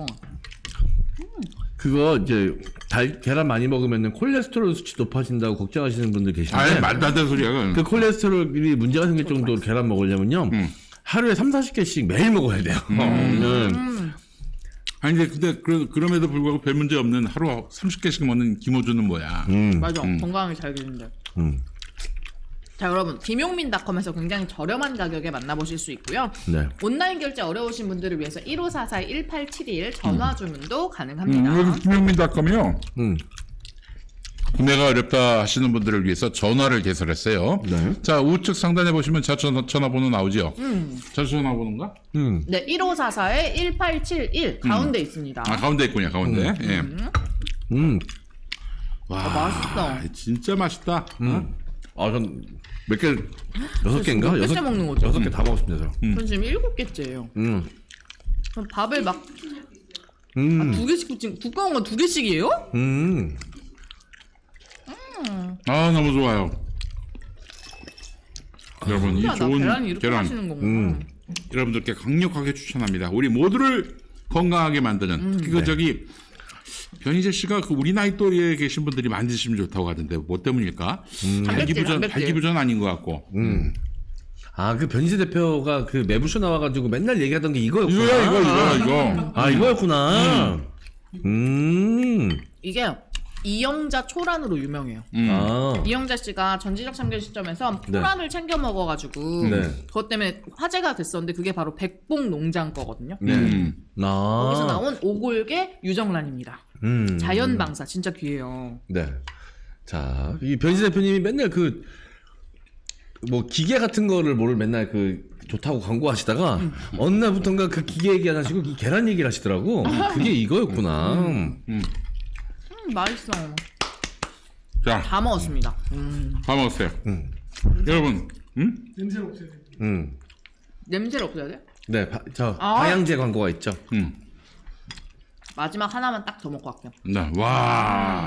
그거 이제 계란 많이 먹으면 콜레스테롤 수치 높아진다고 걱정하시는 분들 계신데 말도 안 되는 소리야. 그 콜레스테롤이 문제가 생길 정도로 계란 먹으려면요 하루에 3-40개씩 매일 먹어야 돼요. 아니 근데 그럼에도 불구하고 별 문제 없는 하루 30개씩 먹는 김호준은 뭐야? 맞아. 건강하게 잘 되는데. 자 여러분 김용민닷컴에서 굉장히 저렴한 가격에 만나보실 수 있고요. 네. 온라인 결제 어려우신 분들을 위해서 1544-1871 전화 주문도 가능합니다. 여기 김용민닷컴이요. 구매가 어렵다 하시는 분들을 위해서 전화를 개설했어요. 네. 자 우측 상단에 보시면 전화번호 나오죠. 전화번호인가? 네 1544-1871 가운데 있습니다. 아 가운데 있군요. 가운데. 예. 와 맛있다. 진짜 맛있다. 전 몇 개, 6개인가? 몇 개째 먹는 거죠? 6개 다 먹었습니다. 전 지금 7개째예요. 그럼 밥을 막 2개씩 지금 두꺼운 건 2개씩이에요? 아 너무 좋아요. 여러분 이 나 좋은 계란이 이렇게 계란 하시는 거구나. 여러분들께 강력하게 추천합니다. 우리 모두를 건강하게 만드는 저기 변희재 씨가 그 우리 나이 또래에 계신 분들이 많이 드시면 좋다고 하던데 뭐 때문일까? 단백질. 발기부전 아닌 것 같고. 그 변희재 대표가 그 매부쇼 나와가지고 맨날 얘기하던 게 이거였구나. 이거. 이거였구나. 이게 이영자 초란으로 유명해요. 이영자 씨가 전지적 참견 시점에서 초란을 챙겨 먹어가지고 그것 때문에 화제가 됐었는데 그게 바로 백봉농장 거거든요. 거기서 나온 오골계 유정란입니다. 자연 방사 진짜 귀해요. 네. 자, 이 변희재 대표님이 맨날 뭐 기계 같은 거를 맨날 좋다고 광고하시다가 어느 날부터인가 그 기계 얘기 안 하시고 이 계란 얘기를 하시더라고. 그게 이거였구나. 맛있어. 자, 다 먹었습니다. 다 먹었어요. 여러분, 냄새를 없애야 돼. 냄새를 없애야 돼? 네, 방향제 광고가 있죠. 마지막 하나만 딱 더 먹고 갈게요. 네, 와,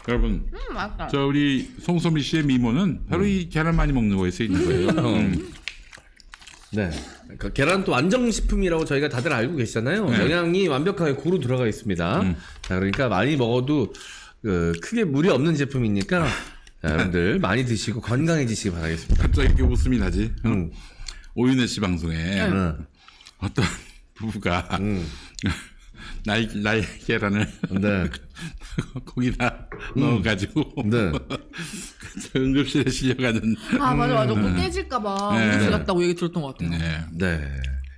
여러분, 맛있다. 저 우리 송소미 씨의 미모는 바로 이 계란 많이 먹는 거에 쓰여 있는 거예요. 네. 그러니까 계란 또 안정식품이라고 저희가 다들 알고 계시잖아요. 네. 영양이 완벽하게 고루 들어가 있습니다. 자, 그러니까 많이 먹어도 크게 무리 없는 제품이니까 자, 여러분들 많이 드시고 건강해지시기 바라겠습니다. 갑자기 이렇게 웃음이 나지. 오윤혜 씨 방송에 어떤 부부가 나이 계란을 네. 거기다 넣어가지고 네. 응급실에 실려가는. 맞아. 그거 깨질까봐 응급실 갔다고 얘기 들었던 것 같아요. 네. 네.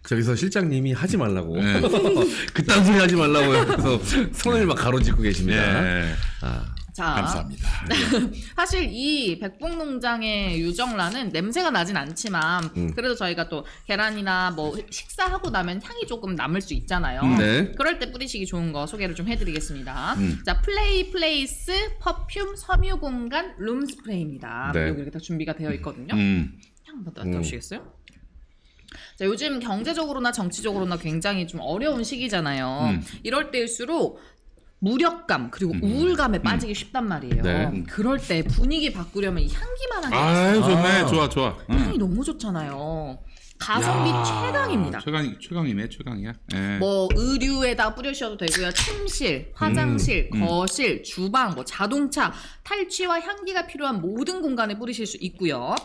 저기서 실장님이 하지 말라고. 그딴 소리 하지 말라고 그래서 손을 막 가로짓고 계십니다. 네. 자, 감사합니다. 사실 이 백봉농장의 유정란은 냄새가 나진 않지만 그래도 저희가 또 계란이나 뭐 식사하고 나면 향이 조금 남을 수 있잖아요. 네. 그럴 때 뿌리시기 좋은 거 소개를 좀 해드리겠습니다. 자, 플레이스 퍼퓸 섬유공간 룸스프레이입니다. 네. 여기 이렇게 다 준비가 되어 있거든요. 향 한번 맡아보시겠어요? 자, 요즘 경제적으로나 정치적으로나 굉장히 좀 어려운 시기잖아요. 이럴 때일수록 무력감 그리고 우울감에 빠지기 쉽단 말이에요. 네. 그럴 때 분위기 바꾸려면 이 향기만 하게 좋네. 좋아. 향이 너무 좋잖아요. 가성비 최강입니다. 최강이네. 최강이야. 네. 뭐 의류에다 뿌리셔도 되고요. 침실, 화장실, 거실, 주방, 뭐 자동차, 탈취와 향기가 필요한 모든 공간에 뿌리실 수 있고요.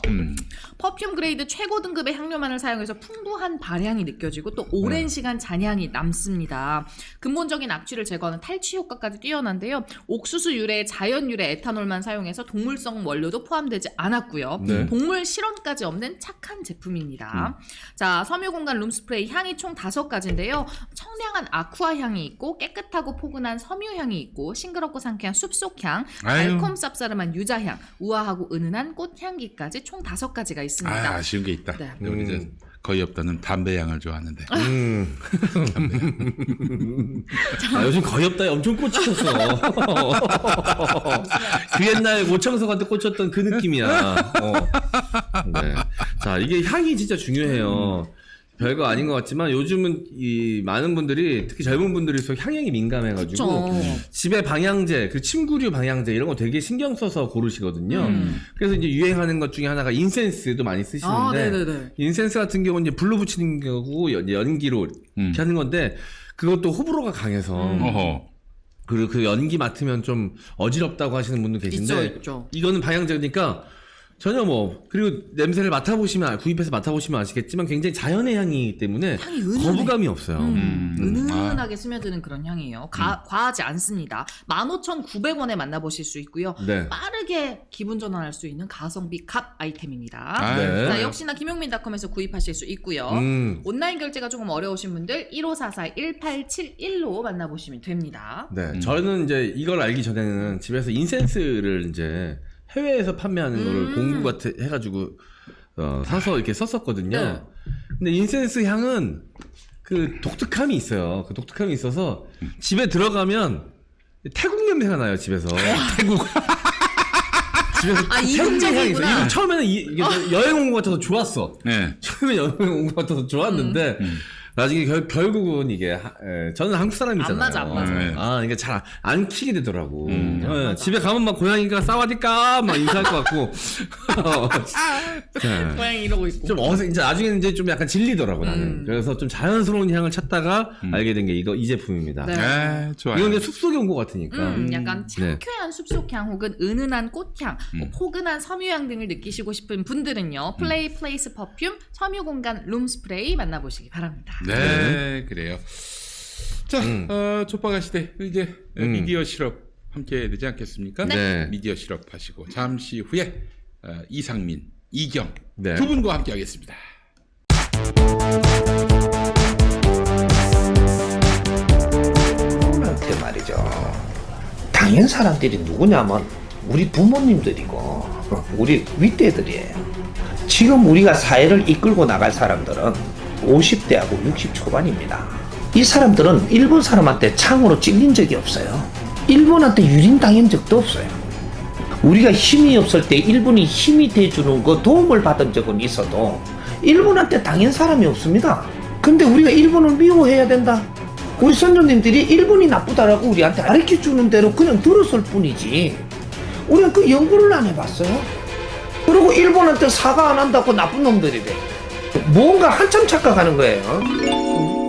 퍼퓸 그레이드 최고 등급의 향료만을 사용해서 풍부한 발향이 느껴지고 또 오랜 시간 잔향이 남습니다. 근본적인 악취를 제거하는 탈취 효과까지 뛰어난데요. 옥수수 유래의 자연 유래 에탄올만 사용해서 동물성 원료도 포함되지 않았고요. 동물 실험까지 없는 착한 제품입니다. 자, 섬유공간 룸스프레이 향이 총 5가지인데요. 청량한 아쿠아 향이 있고 깨끗하고 포근한 섬유 향이 있고 싱그럽고 상쾌한 숲속향, 달콤 쌉싸름한 유자향, 우아하고 은은한 꽃향기까지 총 5가지가 있습니다. 아쉬운 게 있다. 네. 우리 이제 거의 없다는 담배 향을 좋아하는데. 요즘 거의 없다에 엄청 꽂히셨어. 그 옛날 모창석한테 꽂혔던 그 느낌이야. 네. 자, 자, 이게 향이 진짜 중요해요. 별거 아닌 것 같지만 요즘은 이 많은 분들이 특히 젊은 분들일수록 향에 민감해가지고 집에 방향제, 그 침구류 방향제 이런 거 되게 신경 써서 고르시거든요. 그래서 이제 유행하는 것 중에 하나가 인센스도 많이 쓰시는데 인센스 같은 경우는 이제 불로 붙이는 거고 연기로 이렇게 하는 건데 그것도 호불호가 강해서 그리고 그 연기 맡으면 좀 어지럽다고 하시는 분도 계신데 있죠. 이거는 방향제니까 전혀 그리고 냄새를 맡아보시면 구입해서 맡아보시면 아시겠지만 굉장히 자연의 향이기 때문에 향이 은은해. 거부감이 없어요. 은은하게 스며드는 그런 향이에요. 과하지 않습니다. 15,900원에 만나보실 수 있고요. 네. 빠르게 기분 전환할 수 있는 가성비 값 아이템입니다. 네. 자, 역시나 김용민닷컴에서 구입하실 수 있고요. 온라인 결제가 조금 어려우신 분들 1544-1871로 만나보시면 됩니다. 네. 저는 이제 이걸 알기 전에는 집에서 인센스를 이제 해외에서 판매하는 거를 공부 같아 해가지고 사서 이렇게 썼었거든요. 네. 근데 인센스 향은 그 독특함이 있어요. 그 독특함이 있어서 집에 들어가면 태국 냄새가 나요. 집에서 태국. 집에서 태국 향이 있어. 이거 처음에는 이게 여행 온 것 같아서 좋았어. 네. 처음에 여행 온 것 같아서 좋았는데. 나중에 결국은 이게 저는 한국 사람이잖아요. 안 맞아. 이게 잘 안 키게 되더라고. 집에 가면 막 고양이가 사와디까 막 인사할 것 같고. 고양이 이러고 있고. 좀 이제 나중에는 이제 좀 약간 질리더라고 나는. 그래서 좀 자연스러운 향을 찾다가 알게 된 게 이 제품입니다. 네, 좋아요. 이건 이제 숲속에 온 것 같으니까. 약간 상쾌한 숲속향 혹은 은은한 꽃향, 포근한 섬유향 등을 느끼시고 싶은 분들은요. 플레이 플레이스 퍼퓸 섬유공간 룸스프레이 만나보시기 바랍니다. 네, 그래요. 자, 촉박한 시대 이제 미디어 실업 함께 되지 않겠습니까? 네. 미디어 실업 하시고 잠시 후에 이상민, 이경 네. 두 분과 함께 하겠습니다. 한테 말이죠. 당연 사람들이 누구냐면 우리 부모님들이고 우리 윗대들이에요. 지금 우리가 사회를 이끌고 나갈 사람들은 50대하고 60 초반입니다. 이 사람들은 일본 사람한테 창으로 찔린 적이 없어요. 일본한테 유린당한 적도 없어요. 우리가 힘이 없을 때 일본이 힘이 돼주는 거 도움을 받은 적은 있어도 일본한테 당한 사람이 없습니다. 근데 우리가 일본을 미워해야 된다. 우리 선조님들이 일본이 나쁘다라고 우리한테 가르쳐주는 대로 그냥 들었을 뿐이지 우리는 그 연구를 안 해봤어요. 그리고 일본한테 사과 안 한다고 나쁜 놈들이래. 뭔가 한참 착각하는 거예요.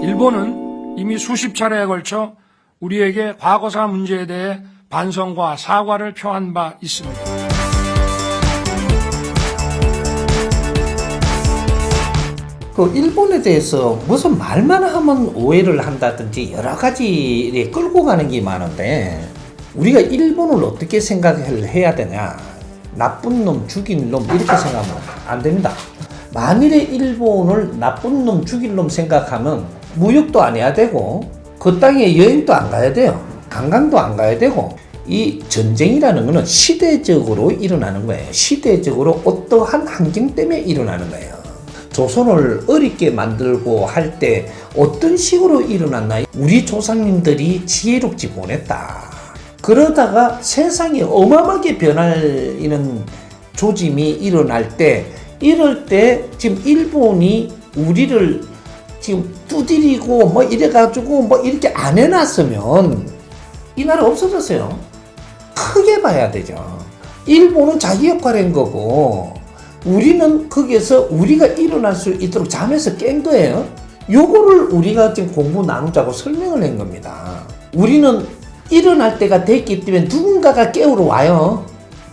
일본은 이미 수십 차례에 걸쳐 우리에게 과거사 문제에 대해 반성과 사과를 표한 바 있습니다. 그 일본에 대해서 무슨 말만 하면 오해를 한다든지 여러 가지 끌고 가는 게 많은데 우리가 일본을 어떻게 생각을 해야 되냐. 나쁜 놈, 죽인 놈 이렇게 생각하면 안 됩니다. 만일에 일본을 나쁜 놈, 죽일 놈 생각하면 무역도 안 해야 되고 그 땅에 여행도 안 가야 돼요. 관광도 안 가야 되고 이 전쟁이라는 거는 시대적으로 일어나는 거예요. 시대적으로 어떠한 환경 때문에 일어나는 거예요. 조선을 어렵게 만들고 할 때 어떤 식으로 일어났나? 우리 조상님들이 지혜롭지 못했다. 그러다가 세상이 어마어마하게 변하는 조짐이 일어날 때 이럴 때 지금 일본이 우리를 지금 두드리고 뭐 이래가지고 뭐 이렇게 안 해놨으면 이 나라 없어졌어요. 크게 봐야 되죠. 일본은 자기 역할을 한 거고 우리는 거기에서 우리가 일어날 수 있도록 잠에서 깬 거예요. 요거를 우리가 지금 공부 나누자고 설명을 한 겁니다. 우리는 일어날 때가 됐기 때문에 누군가가 깨우러 와요.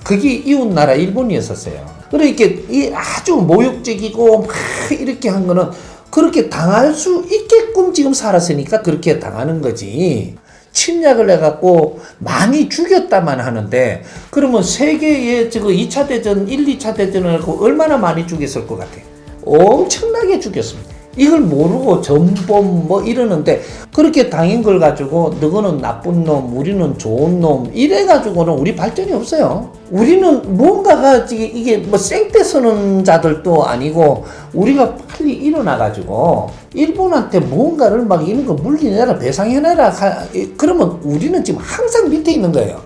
그게 이웃나라 일본이었었어요. 그러니까 이 아주 모욕적이고 막 이렇게 한 거는 그렇게 당할 수 있게끔 지금 살았으니까 그렇게 당하는 거지. 침략을 해갖고 많이 죽였다만 하는데 그러면 세계의 2차 대전, 1, 2차 대전을 갖고 얼마나 많이 죽였을 것 같아요? 엄청나게 죽였습니다. 이걸 모르고 전범 뭐 이러는데 그렇게 당한 걸 가지고 너는 나쁜 놈, 우리는 좋은 놈 이래가지고는 우리 발전이 없어요. 우리는 뭔가가 이게 뭐 생떼 서는 자들도 아니고 우리가 빨리 일어나가지고 일본한테 뭔가를 막 이런 거 물리내라 배상해내라 그러면 우리는 지금 항상 밑에 있는 거예요.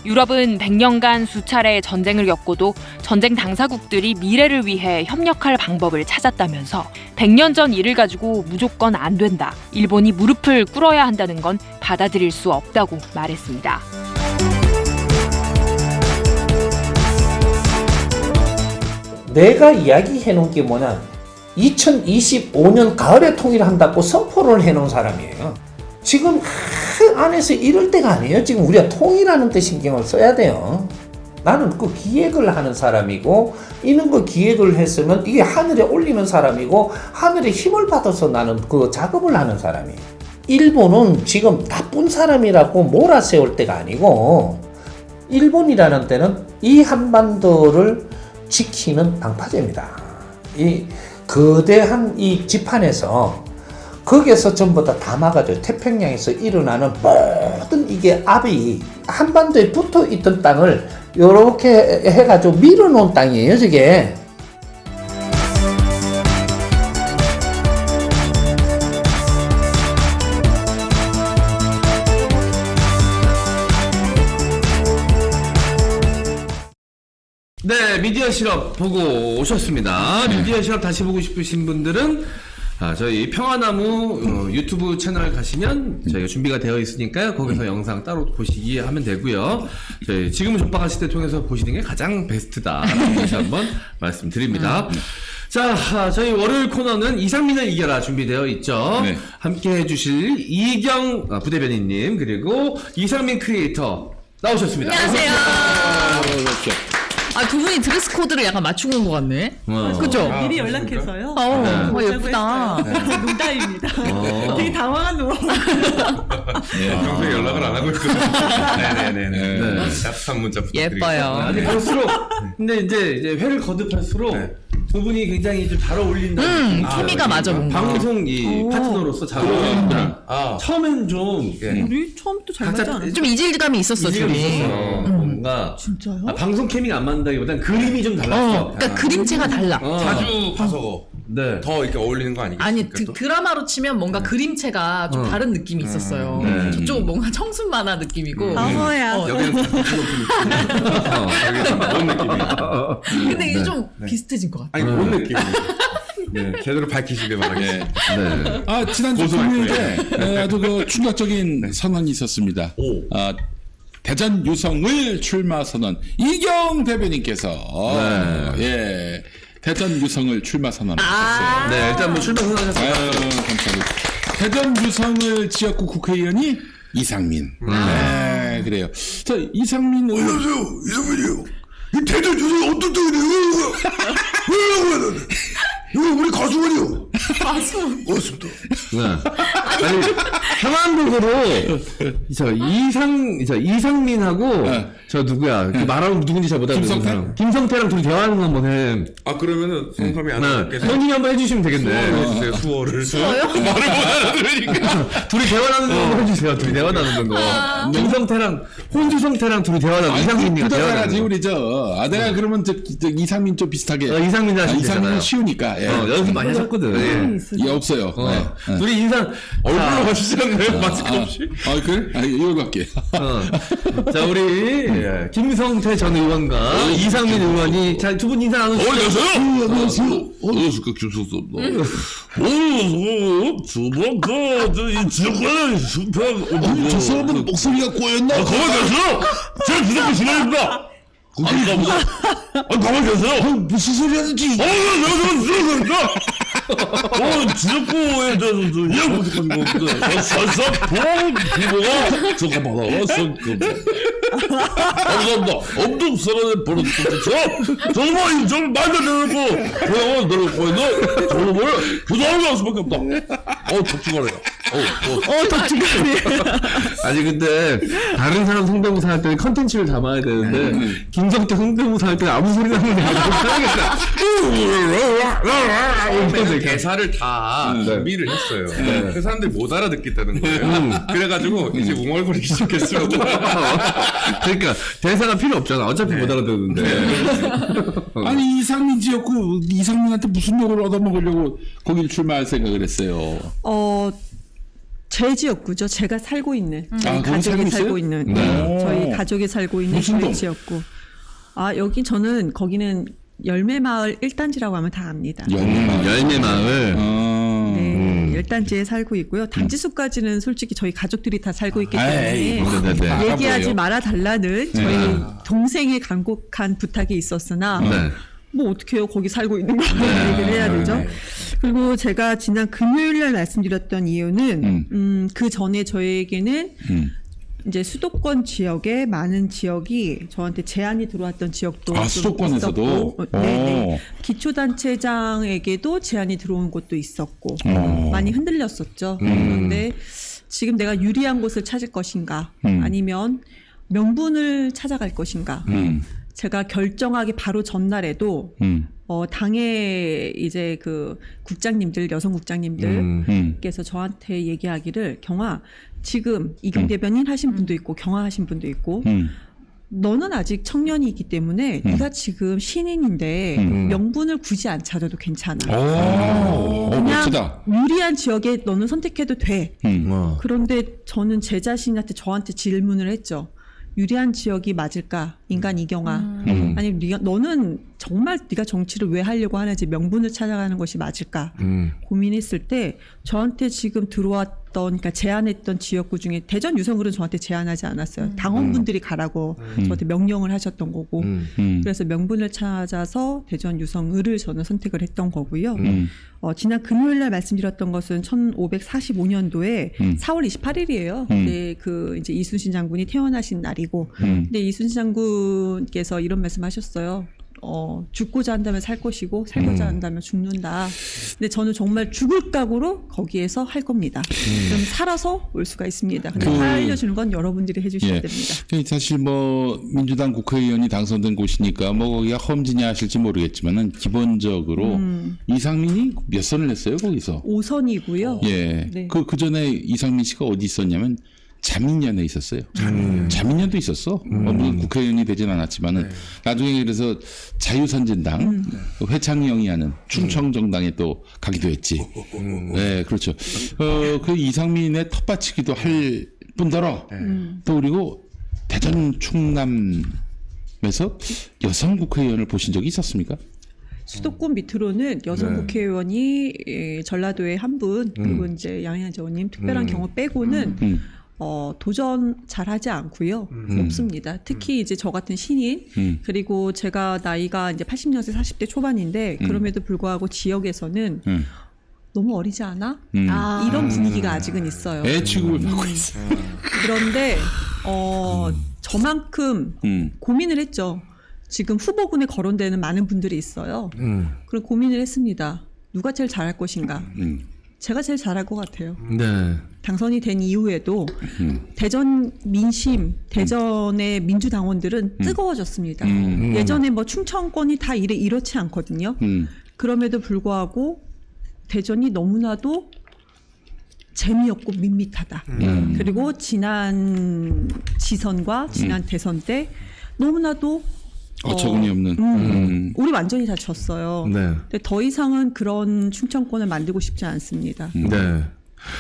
유럽은 100년간 수차례의 전쟁을 겪고도 전쟁 당사국들이 미래를 위해 협력할 방법을 찾았다면서 100년 전 일을 가지고 무조건 안 된다. 일본이 무릎을 꿇어야 한다는 건 받아들일 수 없다고 말했습니다. 내가 이야기해 놓은 게 뭐냐, 2025년 가을에 통일한다고 선포를 해 놓은 사람이에요. 지금 안에서 이럴 때가 아니에요. 지금 우리가 통일하는 데 신경을 써야 돼요. 나는 그 기획을 하는 사람이고, 이런 거 기획을 했으면 이게 하늘에 올리는 사람이고, 하늘의 힘을 받아서 나는 그 작업을 하는 사람이에요. 일본은 지금 나쁜 사람이라고 몰아세울 때가 아니고, 일본이라는 때는 이 한반도를 지키는 방파제입니다. 이 거대한 이 지판에서 거기에서 전부 다 담아가지고 태평양에서 일어나는 모든 이게 압이 한반도에 붙어 있던 땅을 이렇게 해가지고 밀어놓은 땅이에요, 저게. 네, 미디어 실업 보고 오셨습니다. 미디어 실업 다시 보고 싶으신 분들은 저희 평화나무 유튜브 채널 가시면 저희가 준비가 되어 있으니까요. 거기서 영상 따로 보시기 하면 되고요. 저희 지금 접박하실 때 통해서 보시는 게 가장 베스트다. 다시 한번 말씀드립니다. 자, 저희 월요일 코너는 이상민을 이겨라 준비되어 있죠. 네. 함께 해주실 이경 부대변인님 그리고 이상민 크리에이터 나오셨습니다. 안녕하세요. 그렇죠. 두 분이 드레스 코드를 약간 맞추고 온 것 같네. 그죠? 미리 연락해서요. 예쁘다. 농담입니다. 되게 당황한 놈. 평소에 연락을 안 하고 있거든요. 네네네. 따뜻한 문자 부탁드리겠습니다. 예뻐요. 아니 볼수록 근데 이제 회를 거듭할수록 두 분이 굉장히 좀 잘 어울린다는 케미가 맞아 뭔가. 방송 이 파트너로서 잘 어울린다. 처음엔 좀 우리 처음부터 잘 맞지 않았어? 좀 이질감이 있었어, 이질감이 둘이. 있었어. 뭔가 진짜요? 방송 케미가 안 맞는다기보단 그림이 좀 달랐어. 그러니까 그림체가 달라. 자주 봐서 네. 더 이렇게 어울리는 거 아니겠습니까? 아니 또? 드라마로 치면 뭔가 그림체가 좀 다른 느낌이 있었어요. 네. 저쪽은 뭔가 청순 만화 느낌이고. 바보야. 여기는 여기 좀 그런 느낌이에요. 근데 이게 좀 비슷해진 것 같아. 아니 그런 느낌이에요. 네, 제대로 밝히시길 바라겠습니다. 네. 지난주 금요일에 아주 그 충격적인 선언이 있었습니다. 대전 유성을 출마 선언. 이경 대변인께서 예, 대전 유성을 출마 선언하셨어요. 네, 일단 뭐 출발 선언하셨습니다. 감사합니다. 대전 유성을 지역구 국회의원이 이상민. 네, 그래요. 저 이상민 의원. 안녕하세요, 이상민이에요. 이 대전 유성이 어떤 땅이래요? 왜 이러고 해야 이거 우리 가수원이요. 고맙습니다. 네. 아니, 평안북으로 이상민하고 저 누구야? 그 말하면 누군지 잘 못 알아듣는 사람. 김성태랑 둘이 대화하는 거 한번 해. 아 그러면은 성함이 안 나겠어요? 형님이 한번 해주시면 되겠네. 해주세요. 수어를. 둘이 대화 나누는 거 한번 해주세요. 둘이 대화 나누는 거. 김성태랑 혼주성태랑 둘이 대화 나누는 이상민이랑 대화 부탁해야지 나누는 우리 내가 그러면 저 이상민 좀 비슷하게. 이상민 하시면 되잖아요. 이상민은 쉬우니까. 예. 연습 많이 하셨거든. 예, 없어요. 네. 둘이 인상 얼굴로 하시지 않나요? 마스크 없이? 그래? 이걸 갈게. 자 우리 김성태 전 의원과 이상민 의원이 자 두 분 인사 나누시죠. 안녕하세요. 안녕하십니까, 김성수입니다. 이 지역관의 수평. 저 사람은 목소리가 꼬였나? 가만히 계세요. 제가 무조건 진행입니다. 가만히 계세요. 무슨 소리 하는지. 내가 무슨 소리입니다. 지역구에 대해서 이해하고 있는 건데, 살짝 보험 부모가 저거 받아왔어. 감사합니다. 엄청 사랑해 버릇부터 정말 좀 말도 내놓고 그냥 내놓고 있는 정말 부담을 할 수밖에 없다. 덕지가네요. 덕지가네. 아니 근데 다른 사람 성대모사 할 때는 컨텐츠를 담아야 되는데 김성태 성대모사 할 때는 아무 소리 나는 게 아니라 대사를 다 준비를 했어요. 그 사람들이 못 알아듣겠다는 거예요. 그래가지고 이제 웅얼거리기 시작했습니다. 그러니까 대사가 필요 없잖아. 어차피 못 알아듣는데. 아니 이상민 지역구 이상민한테 무슨 욕을 얻어먹으려고 거길 출마할 생각을 했어요. 제 지역구죠. 제가 살고 있는 저희 거기 가족이 살고 살고 있어요? 있는 네. 저희 가족이 살고 있는 무슨 저희 동? 지역구. 여기 저는 거기는 열매마을 1단지라고 하면 다 압니다. 열매 마을. 네, 1단지에 살고 있고요. 단지수까지는 솔직히 저희 가족들이 다 살고 있기 때문에 네네네. 얘기하지 말아 달라는 저희 동생의 간곡한 부탁이 있었으나 네. 뭐 어떡해요. 거기 살고 있는 거 얘기를 해야 되죠. 그리고 제가 지난 금요일 날 말씀드렸던 이유는 그 전에 저에게는 이제 수도권 지역에 많은 지역이 저한테 제안이 들어왔던 지역도 좀 수도권에서도? 있었고, 네네. 기초단체장에게도 제안이 들어온 곳도 있었고 많이 흔들렸었죠. 그런데 지금 내가 유리한 곳을 찾을 것인가 아니면 명분을 찾아갈 것인가 제가 결정하기 바로 전날에도 당의 이제 그 국장님들, 여성 국장님들께서 저한테 얘기하기를 경아 지금 이경 대변인 하신 분도 있고 경아 하신 분도 있고 너는 아직 청년이기 때문에 네가 지금 신인인데 명분을 굳이 안 찾아도 괜찮아. 그냥 멋지다. 유리한 지역에 너는 선택해도 돼. 그런데 저는 제 자신한테 저한테 질문을 했죠. 유리한 지역이 맞을까? 인간 이경아. 아니면 너는 정말 네가 정치를 왜 하려고 하는지 명분을 찾아가는 것이 맞을까? 고민했을 때 저한테 지금 들어왔던 그러니까 제안했던 지역구 중에 대전 유성을은 저한테 제안하지 않았어요. 당원분들이 가라고 저한테 명령을 하셨던 거고. 그래서 명분을 찾아서 대전 유성을을 저는 선택을 했던 거고요. 지난 금요일 날 말씀드렸던 것은 1545년도에 4월 28일이에요. 네, 그 이제 이순신 장군이 태어나신 날이고. 근데 이순신 장군께서 이런 말씀하셨어요. 죽고자 한다면 살 것이고 살고자 한다면 죽는다. 근데 저는 정말 죽을 각오로 거기에서 할 겁니다. 그럼 살아서 올 수가 있습니다. 근데 알려주는 건 여러분들이 해주셔야 됩니다. 사실 뭐 민주당 국회의원이 당선된 곳이니까 뭐 거기가 험지냐 하실지 모르겠지만은 기본적으로 이상민이 몇 선을 냈어요 거기서? 5선이고요. 예. 네. 그 전에 이상민 씨가 어디 있었냐면 자민련에 있었어요. 자민련도 있었어. 물론 국회의원이 되진 않았지만은 나중에 그래서 자유선진당 회창영이 하는 충청정당에 또 가기도 했지. 네, 그렇죠. 그 이상민의 텃밭이기도 할 뿐더러 또 그리고 대전 충남에서 여성 국회의원을 보신 적이 있었습니까? 수도권 밑으로는 여성 국회의원이 전라도에 한 분, 그리고 이제 양현자 의원님 특별한 경우 빼고는 도전 잘하지 않고요. 없습니다. 특히 이제 저 같은 신인, 그리고 제가 나이가 이제 80년대 40대 초반인데 그럼에도 불구하고 지역에서는 너무 어리지 않아? 이런 분위기가 아직은 있어요. 애 취급을 받고 있어요. 그런데 저만큼 고민을 했죠. 지금 후보군에 거론되는 많은 분들이 있어요. 그럼 고민을 했습니다. 누가 제일 잘할 것인가? 제가 제일 잘할 것 같아요. 네. 당선이 된 이후에도 대전 민심, 대전의 민주당원들은 뜨거워졌습니다. 예전에 뭐 충청권이 다 이렇지 않거든요. 그럼에도 불구하고 대전이 너무나도 재미없고 밋밋하다. 그리고 지난 지선과 지난 대선 때 너무나도 어처구니 없는. 우리 완전히 다 졌어요. 네. 근데 더 이상은 그런 충청권을 만들고 싶지 않습니다. 네.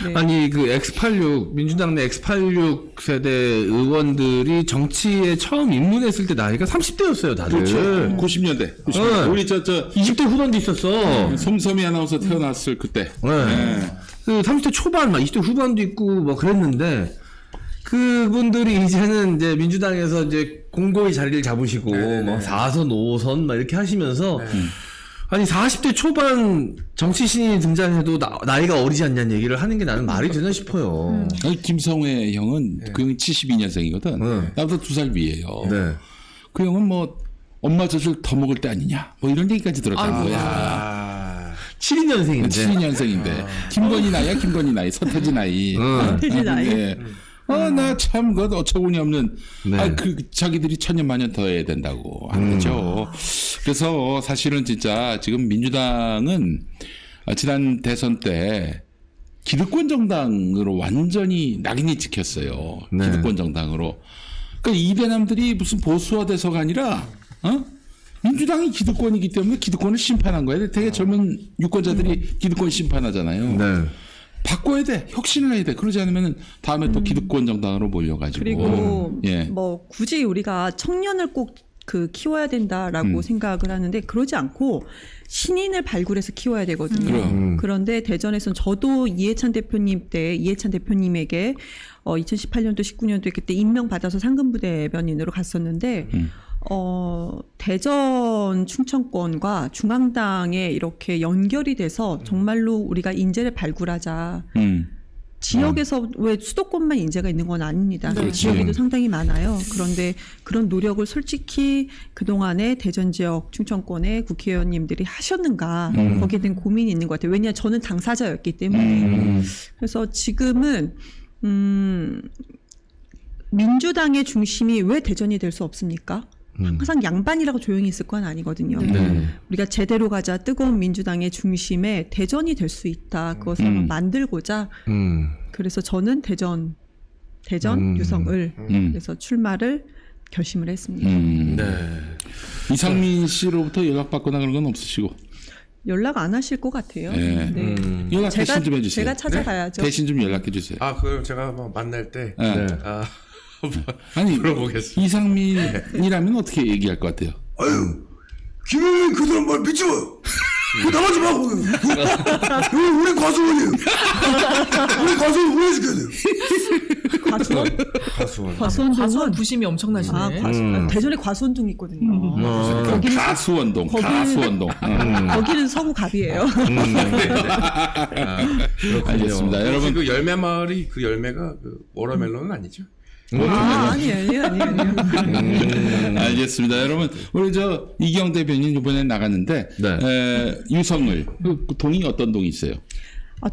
네. 아니 그 X86 민주당 내 X86 세대 의원들이 정치에 처음 입문했을 때 나이가 30대였어요, 다들. 그렇죠. 90년대. 우리 저 20대 후반도 있었어. 솜솜이 아나운서 태어났을 그때. 네. 그 30대 초반, 막 20대 후반도 있고 뭐 그랬는데 그분들이 이제는 이제 민주당에서 이제 공고히 자리를 잡으시고 뭐 4선, 5선 막 이렇게 하시면서 아니 40대 초반 정치 신인이 등장해도 나이가 어리지 않냐는 얘기를 하는 게 나는 말이 되나 싶어요. 아니, 김성회 형은 그 형이 72년생이거든. 나보다 2살 위에요. 네. 그 형은 뭐 엄마 젖을 더 먹을 때 아니냐 뭐 이런 얘기까지 들었다는 거야. 72년생인데. 72년생인데 김건희 나이야, 김건희 나이, 서태지 나이. 서태지 나이. 네. 나 참 그 어처구니 없는 네. 그 자기들이 천년만년 더 해야 된다고 하는 거죠. 그래서 사실은 진짜 지금 민주당은 지난 대선 때 기득권 정당으로 완전히 낙인이 찍혔어요. 네. 기득권 정당으로. 그러니까 이 대남들이 무슨 보수화 돼서가 아니라 민주당이 기득권이기 때문에 기득권을 심판한 거예요. 되게 젊은 유권자들이 기득권 심판하잖아요. 네. 바꿔야 돼. 혁신을 해야 돼. 그러지 않으면 다음에 또 기득권 정당으로 몰려가지고. 그리고 예. 뭐 굳이 우리가 청년을 꼭 키워야 된다라고 생각을 하는데 그러지 않고 신인을 발굴해서 키워야 되거든요. 그런데 대전에서는 저도 이해찬 대표님에게 2018년도 19년도에 그때 임명받아서 상근부대 대변인으로 갔었는데 대전 충청권과 중앙당에 이렇게 연결이 돼서 정말로 우리가 인재를 발굴하자. 지역에서 왜 수도권만 인재가 있는 건 아닙니다. 지역에도 상당히 많아요. 그런데 그런 노력을 솔직히 그동안에 대전 지역 충청권의 국회의원님들이 하셨는가 거기에 대한 고민이 있는 것 같아요. 왜냐하면 저는 당사자였기 때문에. 그래서 지금은 민주당의 중심이 왜 대전이 될 수 없습니까? 항상 양반이라고 조용히 있을 건 아니거든요. 우리가 제대로 가자 뜨거운 민주당의 중심에 대전이 될 수 있다. 그것을 한번 만들고자 그래서 저는 대전 유성을 그래서 출마를 결심을 했습니다. 네. 이상민 씨로부터 연락받거나 그런 건 없으시고? 연락 안 하실 것 같아요. 네. 네. 연락 대신 좀 해주세요. 제가 찾아가야죠. 대신 좀 연락해 주세요. 그럼 제가 뭐 만날 때 아니 물어보겠습니다. 이상민이라면 어떻게 얘기할 것 같아요? 아유, 김영민 그 사람 말 믿지 마. 그거 나가지 마. 우리 과수원이에요. 우리 과수원 후회시켜야 돼요. 과수원 부심이 엄청나시네. 대전에 과수원동 있거든요. 가수원동. 거기는 서구 갑이에요. 알겠습니다. 여러분 그 열매 마을이 그 열매가 그 워터멜론은 아니죠? 아니에요. 알겠습니다. 여러분 우리 이경 대변인 이번에 나갔는데 유성을 그 동이 어떤 동이 있어요?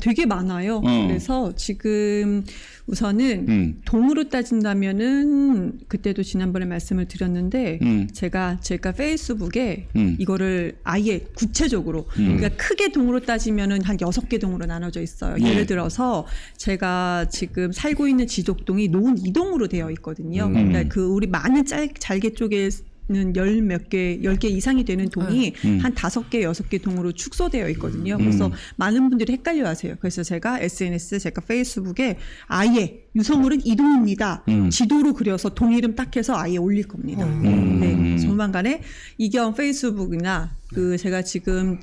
되게 많아요. 그래서 지금 우선은 동으로 따진다면은 그때도 지난번에 말씀을 드렸는데 제가 페이스북에 이거를 아예 구체적으로 그러니까 크게 동으로 따지면은 한 6개 동으로 나눠져 있어요. 예를 들어서 제가 지금 살고 있는 지족동이 노은 2동으로 되어 있거든요. 그러니까 그 우리 많은 잘개 쪽에 는 10개 이상이 되는 동이 한 5개, 6개 동으로 축소되어 있거든요. 그래서 많은 분들이 헷갈려 하세요. 그래서 제가 제가 페이스북에 아예 유성울은 이동입니다. 지도로 그려서 동 이름 딱 해서 아예 올릴 겁니다. 네, 조만간에 이경 페이스북이나 제가 지금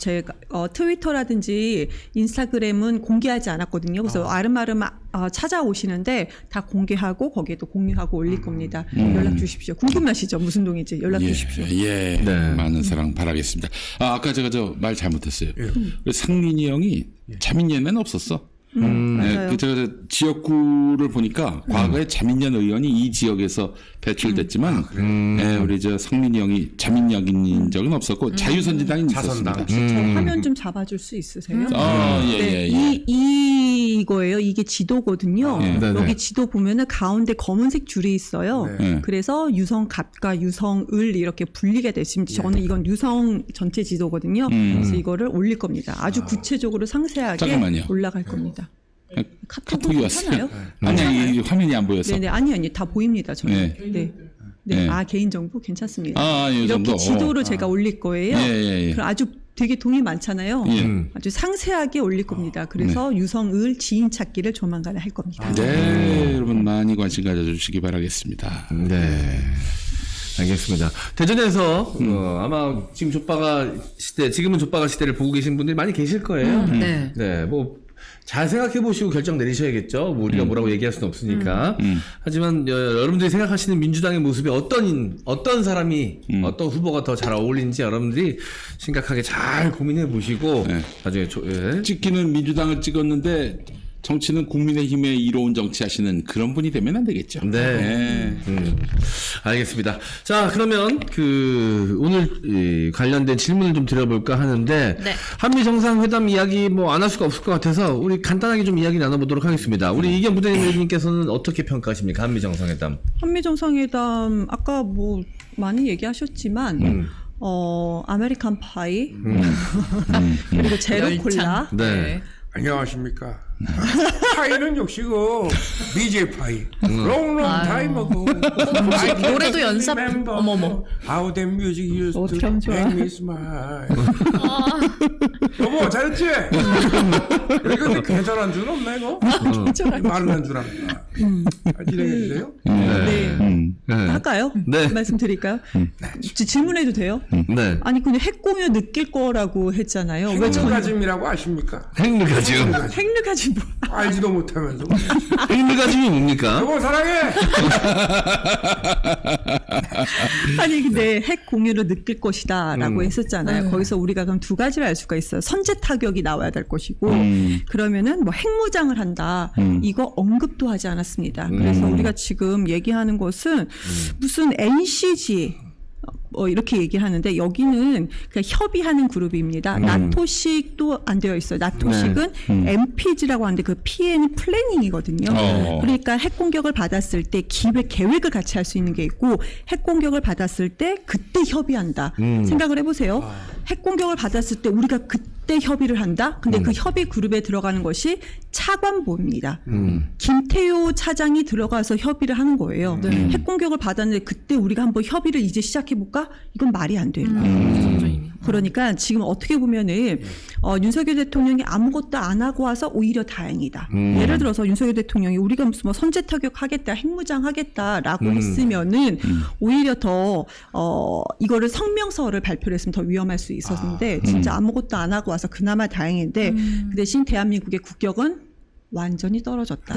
트위터라든지 인스타그램은 공개하지 않았거든요. 그래서 아름아름 찾아오시는데 다 공개하고 거기에도 공유하고 올릴 겁니다. 연락 주십시오. 궁금하시죠? 무슨 동인지 연락 주십시오. 네. 많은 사랑 바라겠습니다. 아까 제가 말 잘못했어요. 상민이 형이 자민련은 없었어. 맞아요. 제가 지역구를 보니까 과거에 자민련 의원이 이 지역에서 배출됐지만 우리 상민이 형이 자민련인 적은 없었고 자유선진당이 있었습니다. 저 화면 좀 잡아줄 수 있으세요? 이거예요. 이게 지도거든요. 여기 지도 보면은 가운데 검은색 줄이 있어요. 그래서 유성갑과 유성을 이렇게 분리가 됐습니다. 저는 이건 유성 전체 지도거든요. 그래서 이거를 올릴 겁니다. 아주 구체적으로 상세하게 잠깐만요. 올라갈 겁니다. 카톡이 왔어요? 하나요? 아니 아니 화면이 안 보였어. 네네 아니 다 보입니다. 저는. 네. 개인정보 괜찮습니다. 이 이렇게 정도? 지도로 제가 올릴 거예요. 그럼 아주 되게 동이 많잖아요. 아주 상세하게 올릴 겁니다. 그래서 유성을 지인 찾기를 조만간에 할 겁니다. 네, 여러분 많이 관심 가져주시기 바라겠습니다. 네. 알겠습니다. 대전에서 아마 지금은 족바가 시대를 보고 계신 분들이 많이 계실 거예요. 네, 뭐 잘 생각해 보시고 결정 내리셔야겠죠. 뭐 우리가 뭐라고 얘기할 수는 없으니까. 하지만 여러분들이 생각하시는 민주당의 모습이 어떤 사람이 어떤 후보가 더 잘 어울리는지 여러분들이 심각하게 잘 고민해 보시고 나중에 찍기는 민주당을 찍었는데 정치는 국민의힘에 이로운 정치하시는 그런 분이 되면 안 되겠죠. 네. 알겠습니다. 자, 그러면 오늘 관련된 질문을 좀 드려볼까 하는데 한미 정상회담 이야기 뭐 안 할 수가 없을 것 같아서 우리 간단하게 좀 이야기 나눠보도록 하겠습니다. 우리 이경 부대님께서는 어떻게 평가하십니까? 한미 정상회담. 한미 정상회담 아까 뭐 많이 얘기하셨지만 아메리칸 파이 그리고 제로 콜라. 안녕하십니까. 파이는 역시 그 BJ 파이. Long time ago. 노래도 연습. 어머머. How the music used to 참 좋아. make me smile. 여보 잘했지? 이거 괜찮은 안주는 없나 이거? 마른 안주랍니다. 진행해 주세요. 할까요? 네. 말씀드릴까요? 질문해도 돼요? 네. 아니 근데 핵공유 느낄 거라고 했잖아요. 왜 핵느가짐이라고 아십니까? 핵느가짐. 핵느가지 뭐? 알지도 못하면서. 핵느가짐이 뭡니까? 여보 사랑해. 아니 근데 핵 공유를 느낄 것이다라고 했었잖아요. 거기서 우리가 그럼 두 가지를 알 수가 있어요. 선제 타격이 나와야 될 것이고 그러면은 뭐 핵무장을 한다. 이거 언급도 하지 않았습니다. 그래서 우리가 지금 얘기하는 것은 무슨 NCG 이렇게 얘기하는데 여기는 그냥 협의하는 그룹입니다. 나토식도 안 되어 있어요. 나토식은 MPG라고 하는데 그 PN이 플래닝이거든요. 그러니까 핵 공격을 받았을 때 계획을 같이 할 수 있는 게 있고 핵 공격을 받았을 때 그때 협의한다. 생각을 해보세요. 핵 공격을 받았을 때 우리가 그때 협의를 한다. 근데 그 협의 그룹에 들어가는 것이 차관보입니다. 김태효 차장이 들어가서 협의를 하는 거예요. 핵 공격을 받았는데 그때 우리가 한번 협의를 이제 시작해볼까? 이건 말이 안 되는 거예요. 그러니까 지금 어떻게 보면은 윤석열 대통령이 아무것도 안 하고 와서 오히려 다행이다. 예를 들어서 윤석열 대통령이 우리가 무슨 뭐 선제 타격하겠다, 핵무장하겠다라고 했으면은 오히려 더 이거를 성명서를 발표를 했으면 더 위험할 수 있었는데 진짜 아무것도 안 하고 와서 그나마 다행인데 그 대신 대한민국의 국격은 완전히 떨어졌다.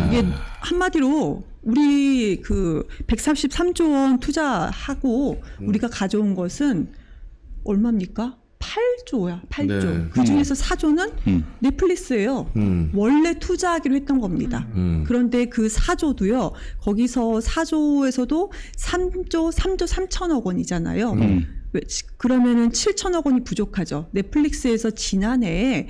이게 한마디로 우리 그 133조 원 투자하고 우리가 가져온 것은 얼마입니까? 8조야, 8조. 네. 그 중에서 4조는 넷플릭스예요. 원래 투자하기로 했던 겁니다. 그런데 그 4조도요, 거기서 4조에서도 3조 3천억 원이잖아요. 그러면은 7천억 원이 부족하죠. 넷플릭스에서 지난해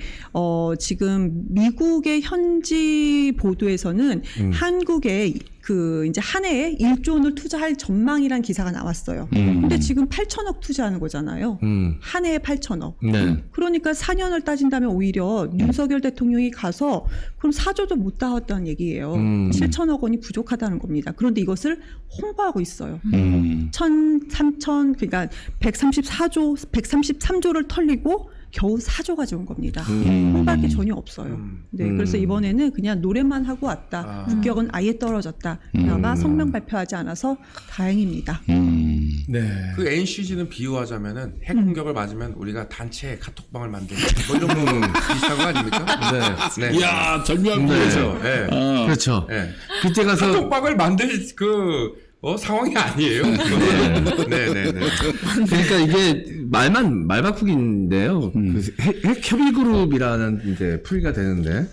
지금 미국의 현지 보도에서는 한국에 그 이제 한 해에 1조 원을 투자할 전망이란 기사가 나왔어요. 근데 지금 8천억 투자하는 거잖아요. 한 해에 8천억. 네. 그러니까 4년을 따진다면 오히려 윤석열 대통령이 가서 그럼 4조도 못 따왔다는 얘기예요. 7천억 원이 부족하다는 겁니다. 그런데 이것을 홍보하고 있어요. 3천 그러니까 133조를 털리고 겨우 4조 가져온 겁니다. 홍보할 게 전혀 없어요. 네, 그래서 이번에는 그냥 노래만 하고 왔다. 국격은 아예 떨어졌다. 그나마 성명 발표하지 않아서 다행입니다. 네. 그 NCG는 비유하자면은 핵 공격을 맞으면 우리가 단체 카톡방을 만들고 뭐 이런 거 비슷한 거 아닙니까? 네. 네. 이야, 절묘한 네. 거죠. 네. 그렇죠. 네. 그때 가서 카톡방을 만들 상황이 아니에요. 네네네. 그러니까 이게 말 바꾸기인데요. 그 핵 협의 그룹이라는 이제 풀이가 되는데,